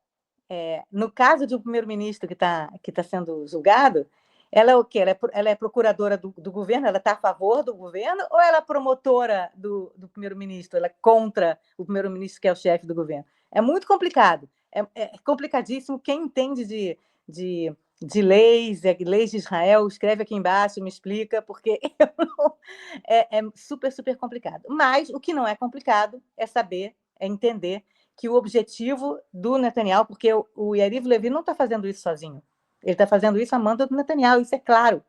no caso de um primeiro-ministro que tá sendo julgado, ela é o quê? Ela é procuradora do governo? Ela está a favor do governo? Ou ela é promotora do primeiro-ministro? Ela é contra o primeiro-ministro, que é o chefe do governo? É muito complicado. É complicadíssimo. Quem entende de leis, leis de Israel, escreve aqui embaixo, me explica, porque é super, super complicado. Mas o que não é complicado é entender que o objetivo do Netanyahu, porque o Yariv Levin não está fazendo isso sozinho, ele está fazendo isso a mando do Netanyahu, isso é claro.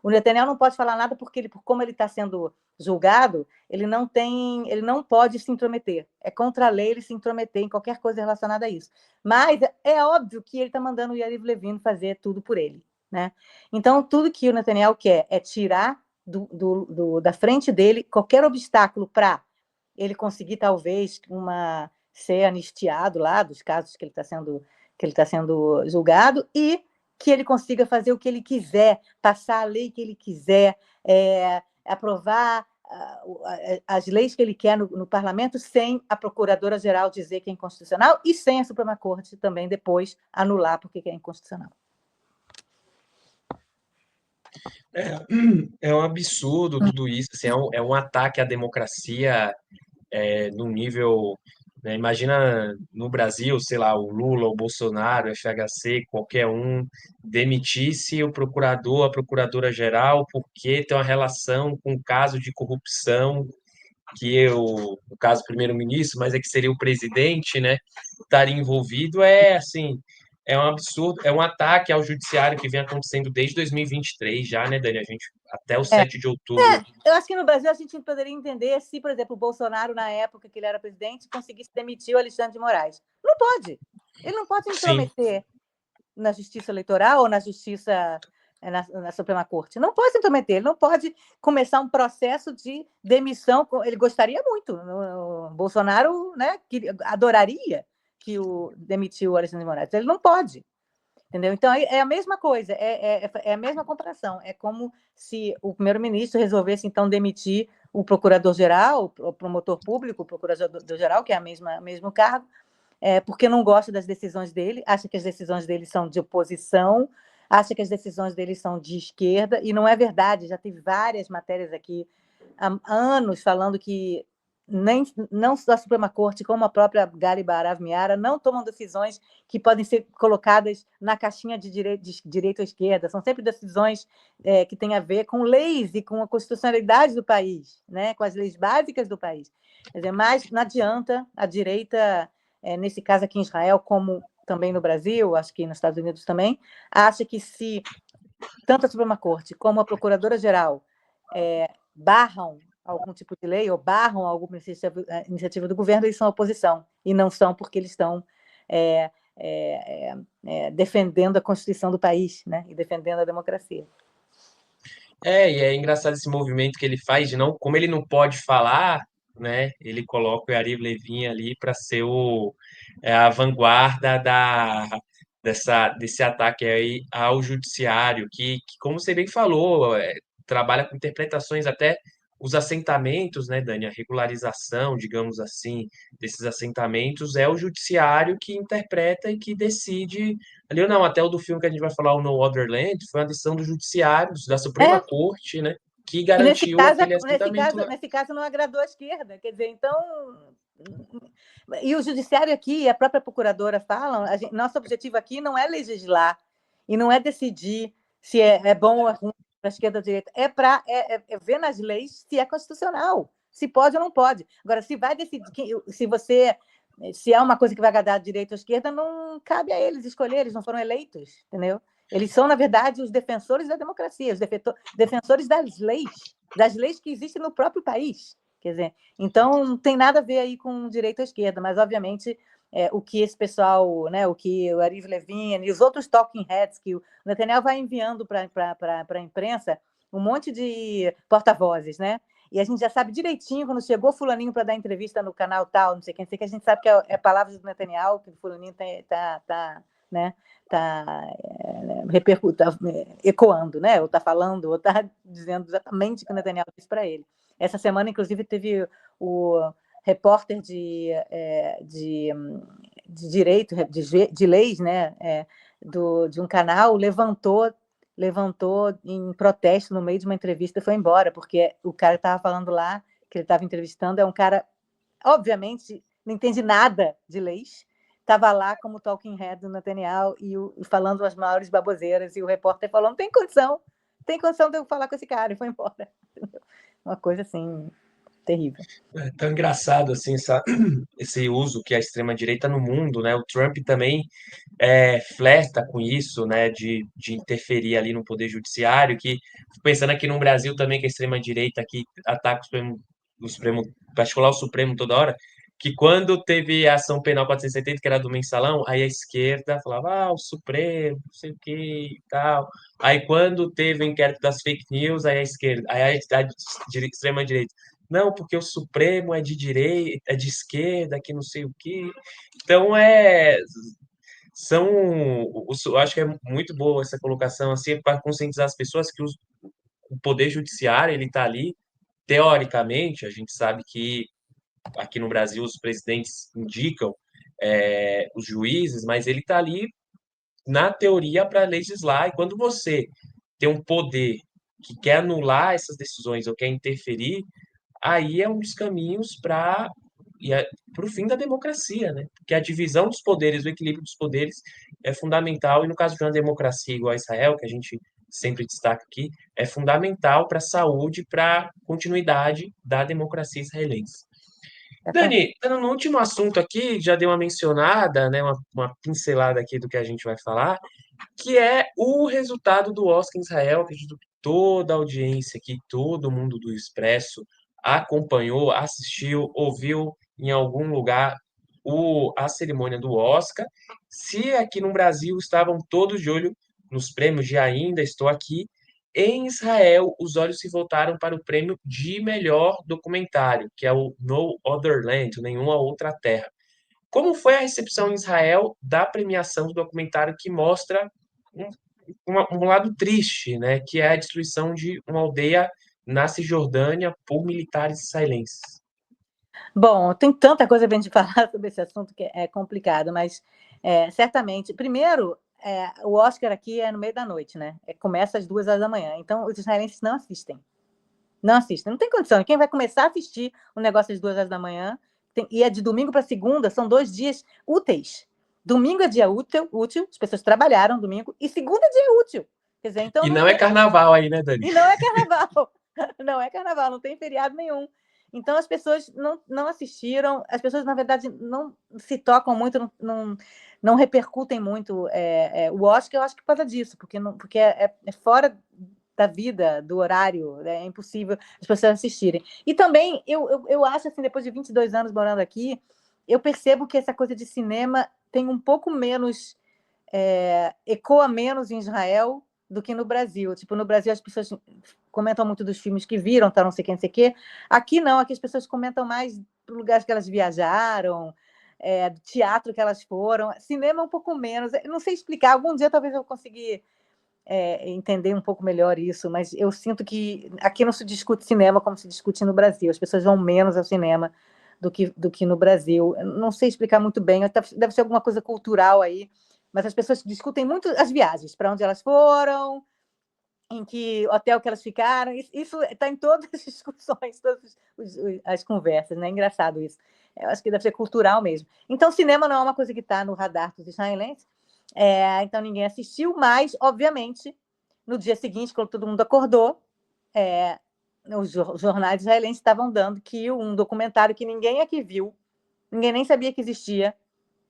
O Netanyahu não pode falar nada porque como ele está sendo julgado, ele não pode se intrometer. É contra a lei ele se intrometer em qualquer coisa relacionada a isso. Mas é óbvio que ele está mandando o Yariv Levin fazer tudo por ele. Né? Então, tudo que o Netanyahu quer é tirar da frente dele qualquer obstáculo para ele conseguir, talvez, ser anistiado lá dos casos que ele está sendo julgado, e que ele consiga fazer o que ele quiser, passar a lei que ele quiser, aprovar as leis que ele quer no parlamento, sem a procuradora-geral dizer que é inconstitucional e sem a Suprema Corte também depois anular porque é inconstitucional. É um absurdo tudo isso, assim, é um ataque à democracia num nível, né, imagina no Brasil, sei lá, o Lula, o Bolsonaro, o FHC, qualquer um, demitisse o procurador, a procuradora-geral, porque tem uma relação com o caso de corrupção que o caso primeiro-ministro, mas é que seria o presidente, né, estaria envolvido, assim, é um absurdo, é um ataque ao judiciário que vem acontecendo desde 2023 já, né, Dani? A gente, até o 7 de outubro. Eu acho que no Brasil a gente poderia entender se, por exemplo, o Bolsonaro, na época que ele era presidente, conseguisse demitir o Alexandre de Moraes. Não pode. Ele não pode se intrometer na justiça eleitoral ou na justiça, na Suprema Corte. Não pode se intrometer, ele não pode começar um processo de demissão. Ele gostaria muito. O Bolsonaro, né, adoraria que demitiu o Alexandre de Moraes. Ele não pode. Entendeu? Então, é a mesma coisa, é a mesma comparação. É como se o primeiro-ministro resolvesse, então, demitir o procurador-geral, o promotor público, o procurador-geral, que é o mesmo cargo, porque não gosta das decisões dele, acha que as decisões dele são de oposição, acha que as decisões dele são de esquerda, e não é verdade. Já teve várias matérias aqui há anos falando que não só a Suprema Corte, como a própria Gali Baharav Miara não tomam decisões que podem ser colocadas na caixinha de direita ou esquerda. São sempre decisões que têm a ver com leis e com a constitucionalidade do país, né? Com as leis básicas do país. Quer dizer, mas não adianta a direita, nesse caso aqui em Israel, como também no Brasil, acho que nos Estados Unidos também, acha que se tanto a Suprema Corte como a Procuradora-Geral barram algum tipo de lei ou barram alguma iniciativa do governo, eles são oposição, e não são porque eles estão defendendo a Constituição do país, né? E defendendo a democracia. E é engraçado esse movimento que ele faz de não, como ele não pode falar, né? Ele coloca o Yariv Levin ali para ser a vanguarda desse ataque aí ao judiciário, que, como você bem falou, trabalha com interpretações até os assentamentos, né, Dani? A regularização, digamos assim, desses assentamentos é o judiciário que interpreta e que decide. Ali ou não, até o do filme que a gente vai falar, o No Other Land, foi uma decisão do judiciário, da Suprema Corte, né, que garantiu aquele assentamento lá. Nesse caso não agradou a esquerda, quer dizer, então... E o judiciário aqui, a própria procuradora falam, nosso objetivo aqui não é legislar e não é decidir se é bom ou é ruim para a esquerda ou direita, é ver nas leis se é constitucional, se pode ou não pode. Agora, se vai decidir, se é uma coisa que vai agradar a direita ou a esquerda, não cabe a eles escolher, eles não foram eleitos, entendeu? Eles são, na verdade, os defensores da democracia, os defensores das leis que existem no próprio país. Quer dizer, então não tem nada a ver aí com direita ou esquerda, mas, obviamente, o que esse pessoal, né, o que o Yariv Levin e os outros talking heads que o Netanyahu vai enviando para a imprensa, um monte de porta-vozes, né? E a gente já sabe direitinho, quando chegou fulaninho para dar entrevista no canal tal, não sei quem, que a gente sabe que é palavras do Netanyahu, que o fulaninho está né, ecoando, né? Ou está falando, ou está dizendo exatamente o que o Netanyahu disse para ele. Essa semana, inclusive, teve o repórter de direito, de leis, né, de um canal, levantou em protesto no meio de uma entrevista e foi embora, porque o cara que estava falando lá, que ele estava entrevistando, é um cara, obviamente, não entende nada de leis, estava lá como talking head do Netanyahu e falando as maiores baboseiras, e o repórter falou, não tem condição de eu falar com esse cara, e foi embora. Uma coisa, assim, terrível. É tão engraçado assim esse uso que a extrema-direita no mundo, né? O Trump também flerta com isso, né? De interferir ali no poder judiciário, que pensando aqui no Brasil também que a extrema-direita aqui ataca o Supremo, particular o Supremo toda hora, que quando teve a ação penal 470, que era do mensalão, aí a esquerda falava, o Supremo, não sei o que e tal. Aí quando teve o inquérito das fake news, aí a esquerda, aí a extrema-direita não, porque o Supremo é de direita, é de esquerda, que não sei o quê. Então, eu acho que é muito boa essa colocação, assim, para conscientizar as pessoas que o poder judiciário, ele está ali, teoricamente, a gente sabe que aqui no Brasil os presidentes indicam os juízes, mas ele está ali, na teoria, para legislar, e quando você tem um poder que quer anular essas decisões ou quer interferir, aí é um dos caminhos para o fim da democracia, né? Porque a divisão dos poderes, o equilíbrio dos poderes é fundamental, e no caso de uma democracia igual a Israel, que a gente sempre destaca aqui, é fundamental para a saúde, para a continuidade da democracia israelense. Dani, no último assunto aqui, já dei uma mencionada, né, uma pincelada aqui do que a gente vai falar, que é o resultado do Oscar em Israel. Acredito que toda a audiência aqui, todo mundo do Expresso acompanhou, assistiu, ouviu em algum lugar a cerimônia do Oscar. Se aqui no Brasil estavam todos de olho nos prêmios de Ainda Estou Aqui, em Israel os olhos se voltaram para o prêmio de melhor documentário, que é o No Other Land, Nenhuma Outra Terra. Como foi a recepção em Israel da premiação do documentário que mostra um lado triste, né, que é a destruição de uma aldeia na Cisjordânia por militares israelenses? Bom, tem tanta coisa para a gente falar sobre esse assunto que é complicado, mas certamente, primeiro, o Oscar aqui é no meio da noite, né? Começa às 2 horas da manhã, então os israelenses não assistem. Não assistem, não tem condição. Quem vai começar a assistir um negócio às 2 horas da manhã, e é de domingo para segunda, são 2 dias úteis. Domingo é dia útil, as pessoas trabalharam domingo, e segunda é dia útil. Quer dizer, então, E não é carnaval aí, né, Dani? E não é carnaval. Não é carnaval, não tem feriado nenhum. Então, as pessoas não assistiram, as pessoas, na verdade, não se tocam muito, não repercutem muito o Oscar, eu acho que por causa disso, porque é fora da vida, do horário, né? É impossível as pessoas assistirem. E também, eu acho, assim, depois de 22 anos morando aqui, eu percebo que essa coisa de cinema tem um pouco menos, ecoa menos em Israel do que no Brasil. Tipo, no Brasil as pessoas comentam muito dos filmes que viram, tá, não sei quem, não sei o quê. Aqui não, aqui as pessoas comentam mais do lugares que elas viajaram, do teatro que elas foram. Cinema um pouco menos. Eu não sei explicar, algum dia talvez eu conseguir entender um pouco melhor isso, mas eu sinto que aqui não se discute cinema como se discute no Brasil. As pessoas vão menos ao cinema do que no Brasil. Eu não sei explicar muito bem, deve ser alguma coisa cultural aí, mas as pessoas discutem muito as viagens, para onde elas foram, em que hotel que elas ficaram. Isso está em todas as discussões, todas as conversas, né? É engraçado isso. Eu acho que deve ser cultural mesmo. Então, cinema não é uma coisa que está no radar dos israelenses, então ninguém assistiu, mas, obviamente, no dia seguinte, quando todo mundo acordou, os jornais israelenses estavam dando que um documentário que ninguém aqui viu, ninguém nem sabia que existia,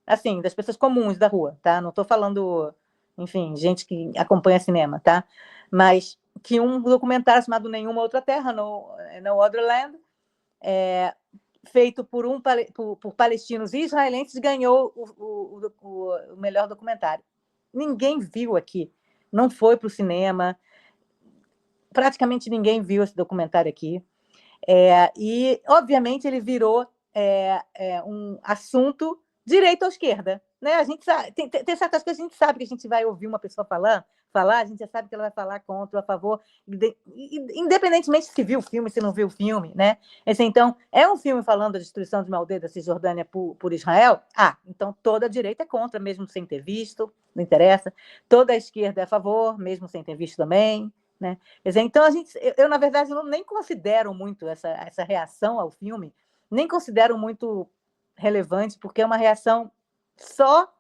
assim, das pessoas comuns da rua, tá? Não estou falando enfim, gente que acompanha cinema, tá? Mas que um documentário chamado Nenhuma Outra Terra, No Other Land, feito por palestinos e israelenses, ganhou o melhor documentário. Ninguém viu aqui, não foi para o cinema, praticamente ninguém viu esse documentário aqui. E, obviamente, ele virou um assunto direita ou esquerda. Né? A gente sabe, tem certas coisas que a gente sabe que a gente vai ouvir uma pessoa falar, a gente já sabe que ela vai falar contra ou a favor, independentemente se viu o filme, se não viu o filme. Né? Então, é um filme falando da destruição de uma aldeia da Cisjordânia por Israel? Então toda a direita é contra, mesmo sem ter visto, não interessa. Toda a esquerda é a favor, mesmo sem ter visto também. Né? Então, eu, na verdade, nem considero muito essa reação ao filme, nem considero muito relevante, porque é uma reação só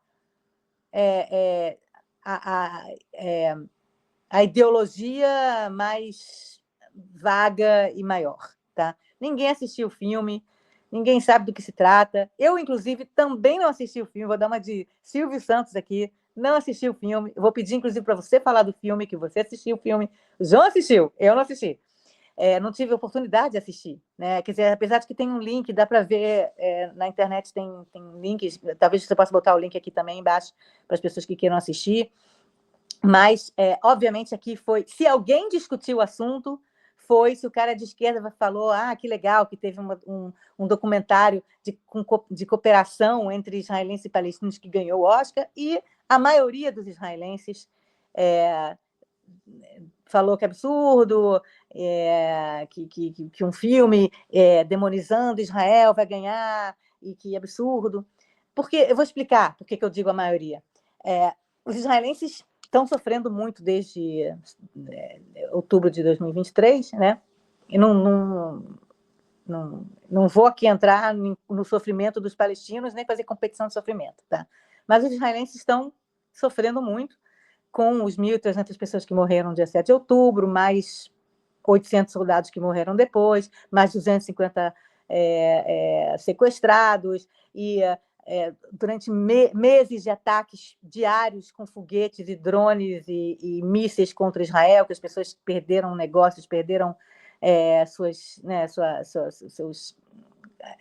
a ideologia mais vaga e maior. Tá? Ninguém assistiu o filme, ninguém sabe do que se trata. Eu, inclusive, também não assisti o filme, vou dar uma de Silvio Santos aqui, não assisti o filme. Eu vou pedir, inclusive, para você falar do filme, que você assistiu o filme. O João assistiu, eu não assisti. Não tive oportunidade de assistir. Né? Quer dizer, apesar de que tem um link, dá para ver na internet, tem links, talvez você possa botar o link aqui também embaixo para as pessoas que queiram assistir. Mas, obviamente, aqui foi... Se alguém discutiu o assunto, foi se o cara de esquerda falou que legal, que teve um documentário de cooperação entre israelenses e palestinos que ganhou o Oscar, e a maioria dos israelenses falou que é absurdo, que um filme demonizando Israel vai ganhar, e que é absurdo. Porque, eu vou explicar por que eu digo a maioria. Os israelenses estão sofrendo muito desde outubro de 2023, né? E não vou aqui entrar no sofrimento dos palestinos, nem fazer competição de sofrimento, tá? Mas os israelenses estão sofrendo muito, com os 1.300 pessoas que morreram no dia 7 de outubro, mais 800 soldados que morreram depois, mais 250 sequestrados, e durante meses de ataques diários com foguetes e drones e mísseis contra Israel, que as pessoas perderam negócios, perderam seus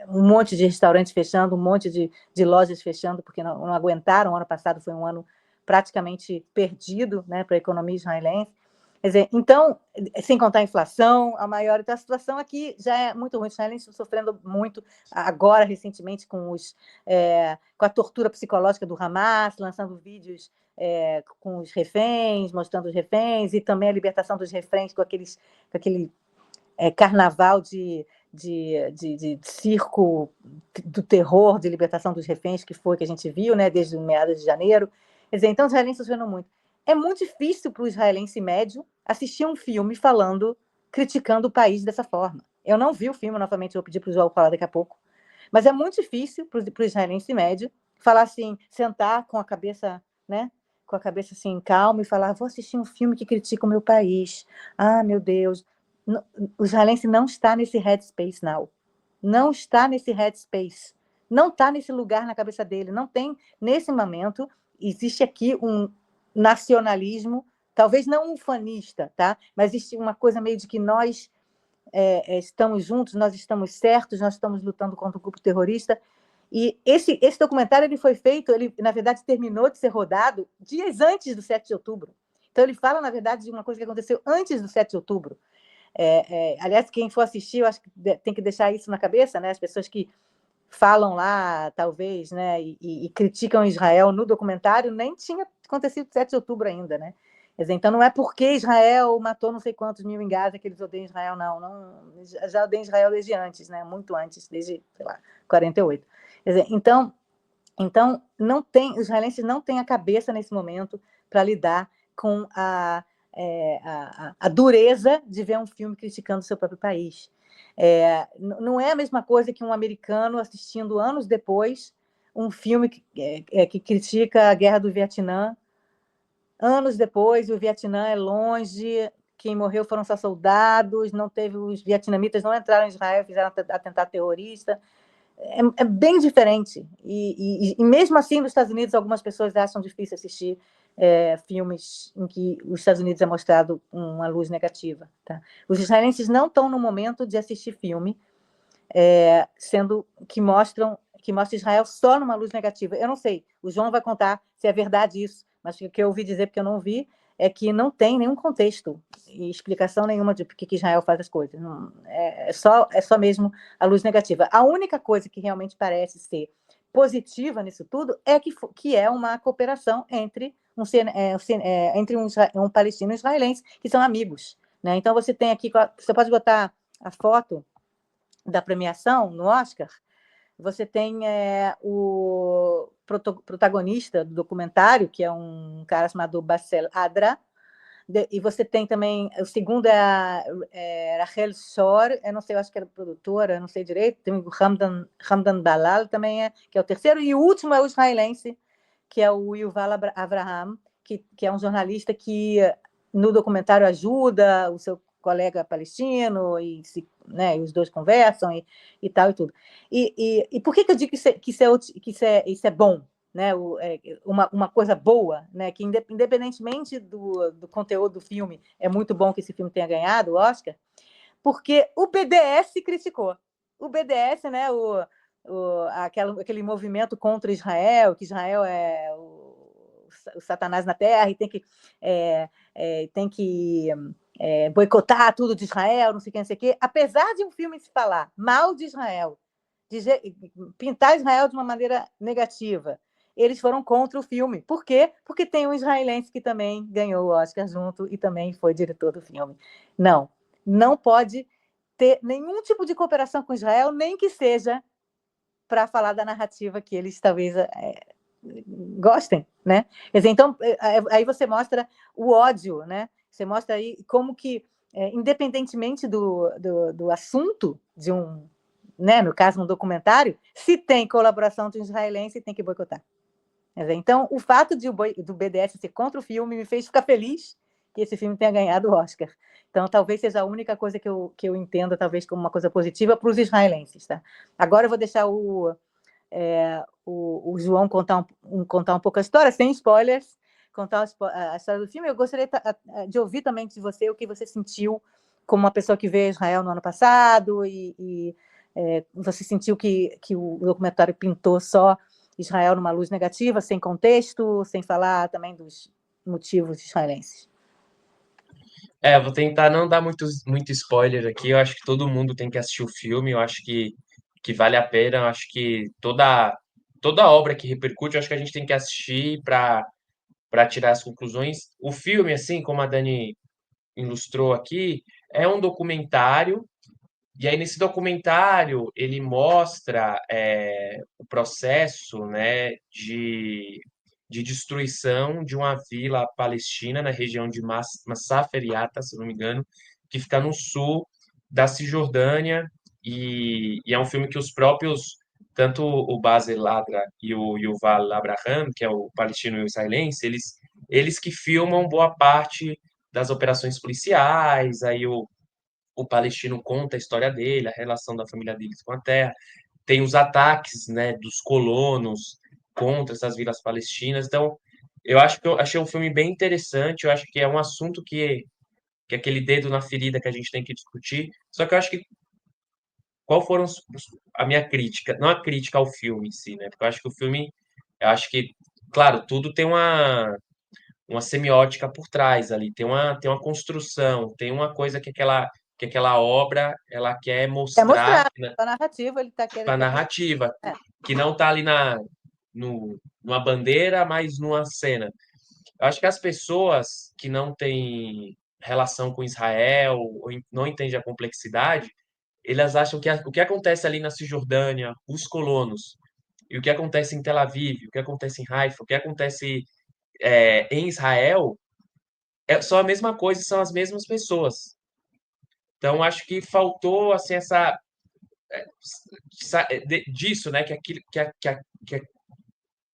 um monte de restaurantes fechando, um monte de lojas fechando, porque não aguentaram. O ano passado foi um ano praticamente perdido, né, para a economia israelense. Quer dizer, então, sem contar a inflação, a situação aqui já é muito ruim. Os israelenses estão sofrendo muito agora, recentemente, com a tortura psicológica do Hamas, lançando vídeos com os reféns, mostrando os reféns, e também a libertação dos reféns com aquele carnaval de circo do terror, de libertação dos reféns, que a gente viu, né, desde meados de janeiro. Quer dizer, então os israelenses estão vendo muito. É muito difícil para o israelense médio assistir um filme criticando o país dessa forma. Eu não vi o filme, novamente, eu vou pedir para o João falar daqui a pouco, mas é muito difícil para o israelense médio falar assim, sentar com a cabeça, né, assim, calma, e falar: vou assistir um filme que critica o meu país. Meu Deus. O israelense não está nesse headspace now. Não está nesse headspace. Não está nesse lugar na cabeça dele. Não tem, nesse momento, existe aqui um nacionalismo, talvez não ufanista, tá? Mas existe uma coisa meio de que nós estamos juntos, nós estamos certos, nós estamos lutando contra o grupo terrorista. E esse documentário ele foi feito, ele, na verdade, terminou de ser rodado dias antes do 7 de outubro. Então, ele fala, na verdade, de uma coisa que aconteceu antes do 7 de outubro. Aliás, quem for assistir, eu acho que tem que deixar isso na cabeça, né? As pessoas que falam lá, talvez, né, e criticam Israel no documentário, nem tinha acontecido 7 de outubro ainda, né? Quer dizer, então não é porque Israel matou não sei quantos mil em Gaza que eles odeiam Israel, não. Já odeiam Israel desde antes, né? Muito antes, desde, sei lá, 48. Quer dizer, então não tem, os israelenses não têm a cabeça nesse momento para lidar com a dureza de ver um filme criticando o seu próprio país. Não é a mesma coisa que um americano assistindo anos depois um filme que critica a guerra do Vietnã. Anos depois, o Vietnã é longe, quem morreu foram só soldados, os vietnamitas não entraram em Israel, fizeram atentado terrorista. É bem diferente. E mesmo assim, nos Estados Unidos, algumas pessoas acham difícil assistir filmes em que os Estados Unidos é mostrado uma luz negativa. Tá? Os israelenses não estão no momento de assistir filme sendo que mostra Israel só numa luz negativa. Eu não sei, o João vai contar se é verdade isso, mas o que eu ouvi dizer, porque eu não vi, é que não tem nenhum contexto e explicação nenhuma de por que Israel faz as coisas. Não, é só mesmo a luz negativa. A única coisa que realmente parece ser positiva nisso tudo é que é uma cooperação entre um palestino e um israelense, que são amigos. Né? Então, você tem aqui, você pode botar a foto da premiação no Oscar, você tem o protagonista do documentário, que é um cara chamado Bassel Adra, e você tem também, o segundo é a Rachel Shor, eu não sei, eu acho que era produtora, eu não sei direito, tem o Hamdan Dalal também, que é o terceiro, e o último é o israelense, que é o Yuval Abraham, que é um jornalista que no documentário ajuda o seu colega palestino, e os dois conversam, e tal, e tudo. E por que eu digo que isso é bom? Né, uma coisa boa, né, que independentemente do conteúdo do filme, é muito bom que esse filme tenha ganhado o Oscar, porque o BDS criticou. O BDS, né, aquele movimento contra Israel, que Israel é o Satanás na Terra e tem que boicotar tudo de Israel, não sei o que, apesar de um filme se falar mal de Israel, pintar Israel de uma maneira negativa, eles foram contra o filme. Por quê? Porque tem um israelense que também ganhou o Oscar junto e também foi diretor do filme. Não pode ter nenhum tipo de cooperação com Israel, nem que seja para falar da narrativa que eles talvez gostem, né? Quer dizer, então, aí você mostra o ódio, né? Você mostra aí como que, independentemente do assunto de né, no caso, um documentário, se tem colaboração de um israelense, tem que boicotar. Então, o fato do BDS ser contra o filme me fez ficar feliz que esse filme tenha ganhado o Oscar. Então, talvez seja a única coisa que eu entenda, talvez, como uma coisa positiva para os israelenses. Tá? Agora eu vou deixar o João contar um pouco a história, sem spoilers, contar a história do filme. Eu gostaria de ouvir também de você o que você sentiu como uma pessoa que veio a Israel no ano passado e você sentiu que o documentário pintou só Israel numa luz negativa, sem contexto, sem falar também dos motivos israelenses. Vou tentar não dar muito spoiler aqui. Eu acho que todo mundo tem que assistir o filme. Eu acho que vale a pena. Eu acho que toda obra que repercute, eu acho que a gente tem que assistir para tirar as conclusões. O filme, assim, como a Dani ilustrou aqui, é um documentário. E aí, nesse documentário, ele mostra o processo, né, de destruição de uma vila palestina na região de Masafer Yatta, se não me engano, que fica no sul da Cisjordânia. E é um filme que os próprios, tanto o Bassel Ladra e o Yuval Abraham, que é o palestino e o israelense, eles que filmam boa parte das operações policiais, aí o palestino conta a história dele, a relação da família deles com a terra, tem os ataques, né, dos colonos contra essas vilas palestinas. Então, eu acho que eu achei um filme bem interessante, eu acho que é um assunto que é aquele dedo na ferida que a gente tem que discutir. Só que eu acho que qual foram a minha crítica, não a crítica ao filme em si, né? Porque eu acho que o filme, eu acho que, claro, tudo tem uma semiótica por trás ali, tem uma construção, tem uma coisa que aquela obra ela quer É mostrar, mostrar né, a narrativa, ele está querendo. a narrativa, que não está ali numa bandeira, mas numa cena. Eu acho que as pessoas que não têm relação com Israel ou não entendem a complexidade, elas acham que o que acontece ali na Cisjordânia, os colonos, e o que acontece em Tel Aviv, o que acontece em Haifa, o que acontece em Israel, são a mesma coisa, são as mesmas pessoas. Então, acho que faltou assim disso, né?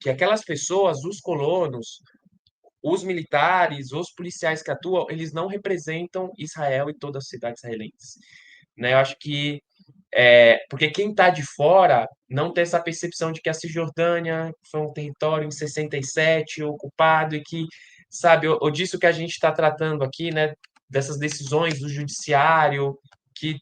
Que aquelas pessoas, os colonos, os militares, os policiais que atuam, eles não representam Israel e toda a sociedade israelense. Né? Eu acho que porque quem está de fora não tem essa percepção de que a Cisjordânia foi um território em 67 ocupado e que sabe, ou disso que a gente está tratando aqui, né, dessas decisões do judiciário, que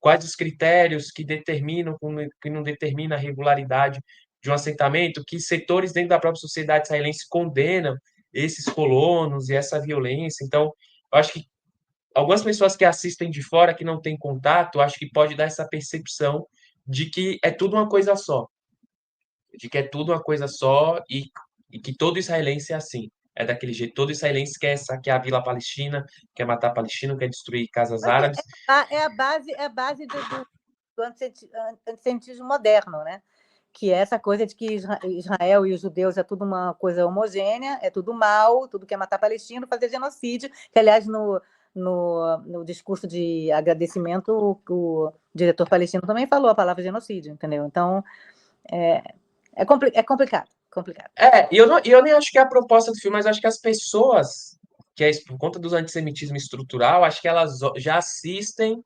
quais os critérios que determinam, que não determina a regularidade de um assentamento, que setores dentro da própria sociedade israelense condenam esses colonos e essa violência. Então, eu acho que algumas pessoas que assistem de fora, que não têm contato, acho que pode dar essa percepção de que é tudo uma coisa só, de que é tudo uma coisa só e que todo israelense é assim. É daquele jeito. Todo israelense quer saquear a Vila Palestina, quer matar palestino, quer destruir casas Mas árabes. é a base do antissemitismo moderno, né? Que é essa coisa de que Israel e os judeus é tudo uma coisa homogênea, é tudo mal, tudo quer matar palestino, fazer genocídio, que, aliás, no discurso de agradecimento, o diretor palestino também falou a palavra genocídio, entendeu? Então, é complicado. E eu nem acho que é a proposta do filme, mas acho que as pessoas, que é por conta do antissemitismo estrutural, acho que elas já assistem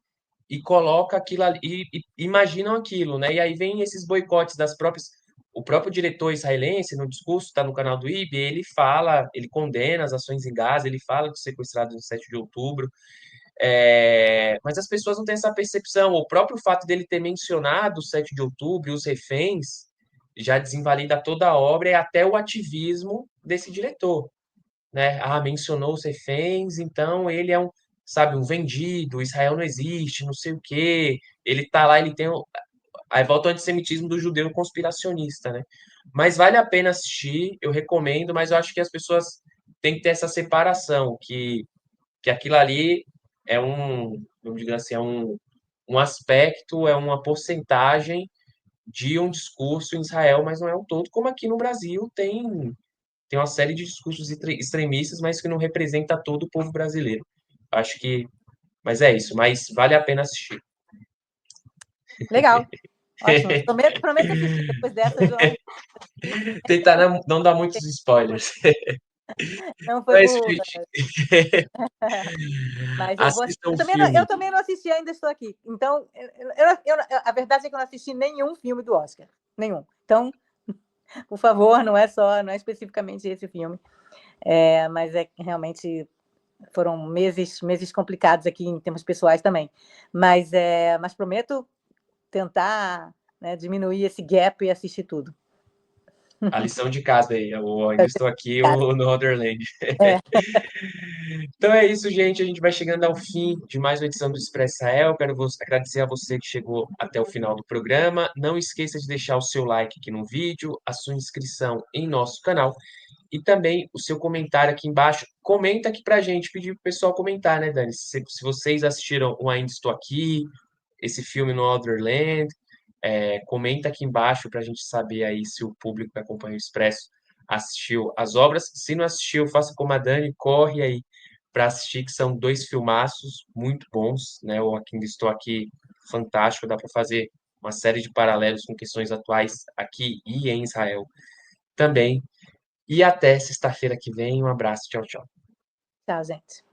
e colocam aquilo ali, e imaginam aquilo, né? E aí vem esses boicotes das próprias. O próprio diretor israelense, no discurso, está no canal do IB, ele fala, ele condena as ações em Gaza, ele fala dos sequestrados no 7 de outubro, mas as pessoas não têm essa percepção. O próprio fato dele ter mencionado o 7 de outubro e os reféns já desinvalida toda a obra e até o ativismo desse diretor, né? Ah, mencionou os reféns, então ele é sabe, um vendido, Israel não existe, não sei o quê. Ele tá lá, ele tem aí volta o antissemitismo do judeu conspiracionista, né? Mas vale a pena assistir, eu recomendo, mas eu acho que as pessoas têm que ter essa separação, que aquilo ali é vamos dizer assim, um aspecto, é uma porcentagem de um discurso em Israel, mas não é o todo, como aqui no Brasil tem uma série de discursos extremistas, mas que não representa todo o povo brasileiro. Acho que, mas é isso, mas vale a pena assistir. Legal, ótimo. Prometo assistir depois dessa, João. Tentar não dar muitos spoilers. Não Então foi é isso, por. gente. Mas eu vou assistir. Assistam o filme. Eu também não assisti, ainda estou aqui. Então, a verdade é que eu não assisti nenhum filme do Oscar. Nenhum. Então, por favor, não é especificamente esse filme. Mas realmente foram meses complicados aqui em termos pessoais também. Mas prometo tentar, né, diminuir esse gap e assistir tudo. A lição de casa aí. Eu ainda estou aqui no Otherland. É. Então é isso, gente. A gente vai chegando ao fim de mais uma edição do Expresso Israel. Quero agradecer a você que chegou até o final do programa. Não esqueça de deixar o seu like aqui no vídeo, a sua inscrição em nosso canal e também o seu comentário aqui embaixo. Comenta aqui pra gente, pedir pro pessoal comentar, né, Dani? Se vocês assistiram o Ainda Estou Aqui, esse filme no Otherland, comenta aqui embaixo para a gente saber aí se o público que acompanha o Expresso assistiu as obras. Se não assistiu, faça como a Dani, corre aí para assistir, que são 2 filmaços muito bons, né? O Ainda Estou Aqui, fantástico, dá para fazer uma série de paralelos com questões atuais aqui e em Israel também. E até sexta-feira que vem. Um abraço. Tchau, tchau. Tchau, gente.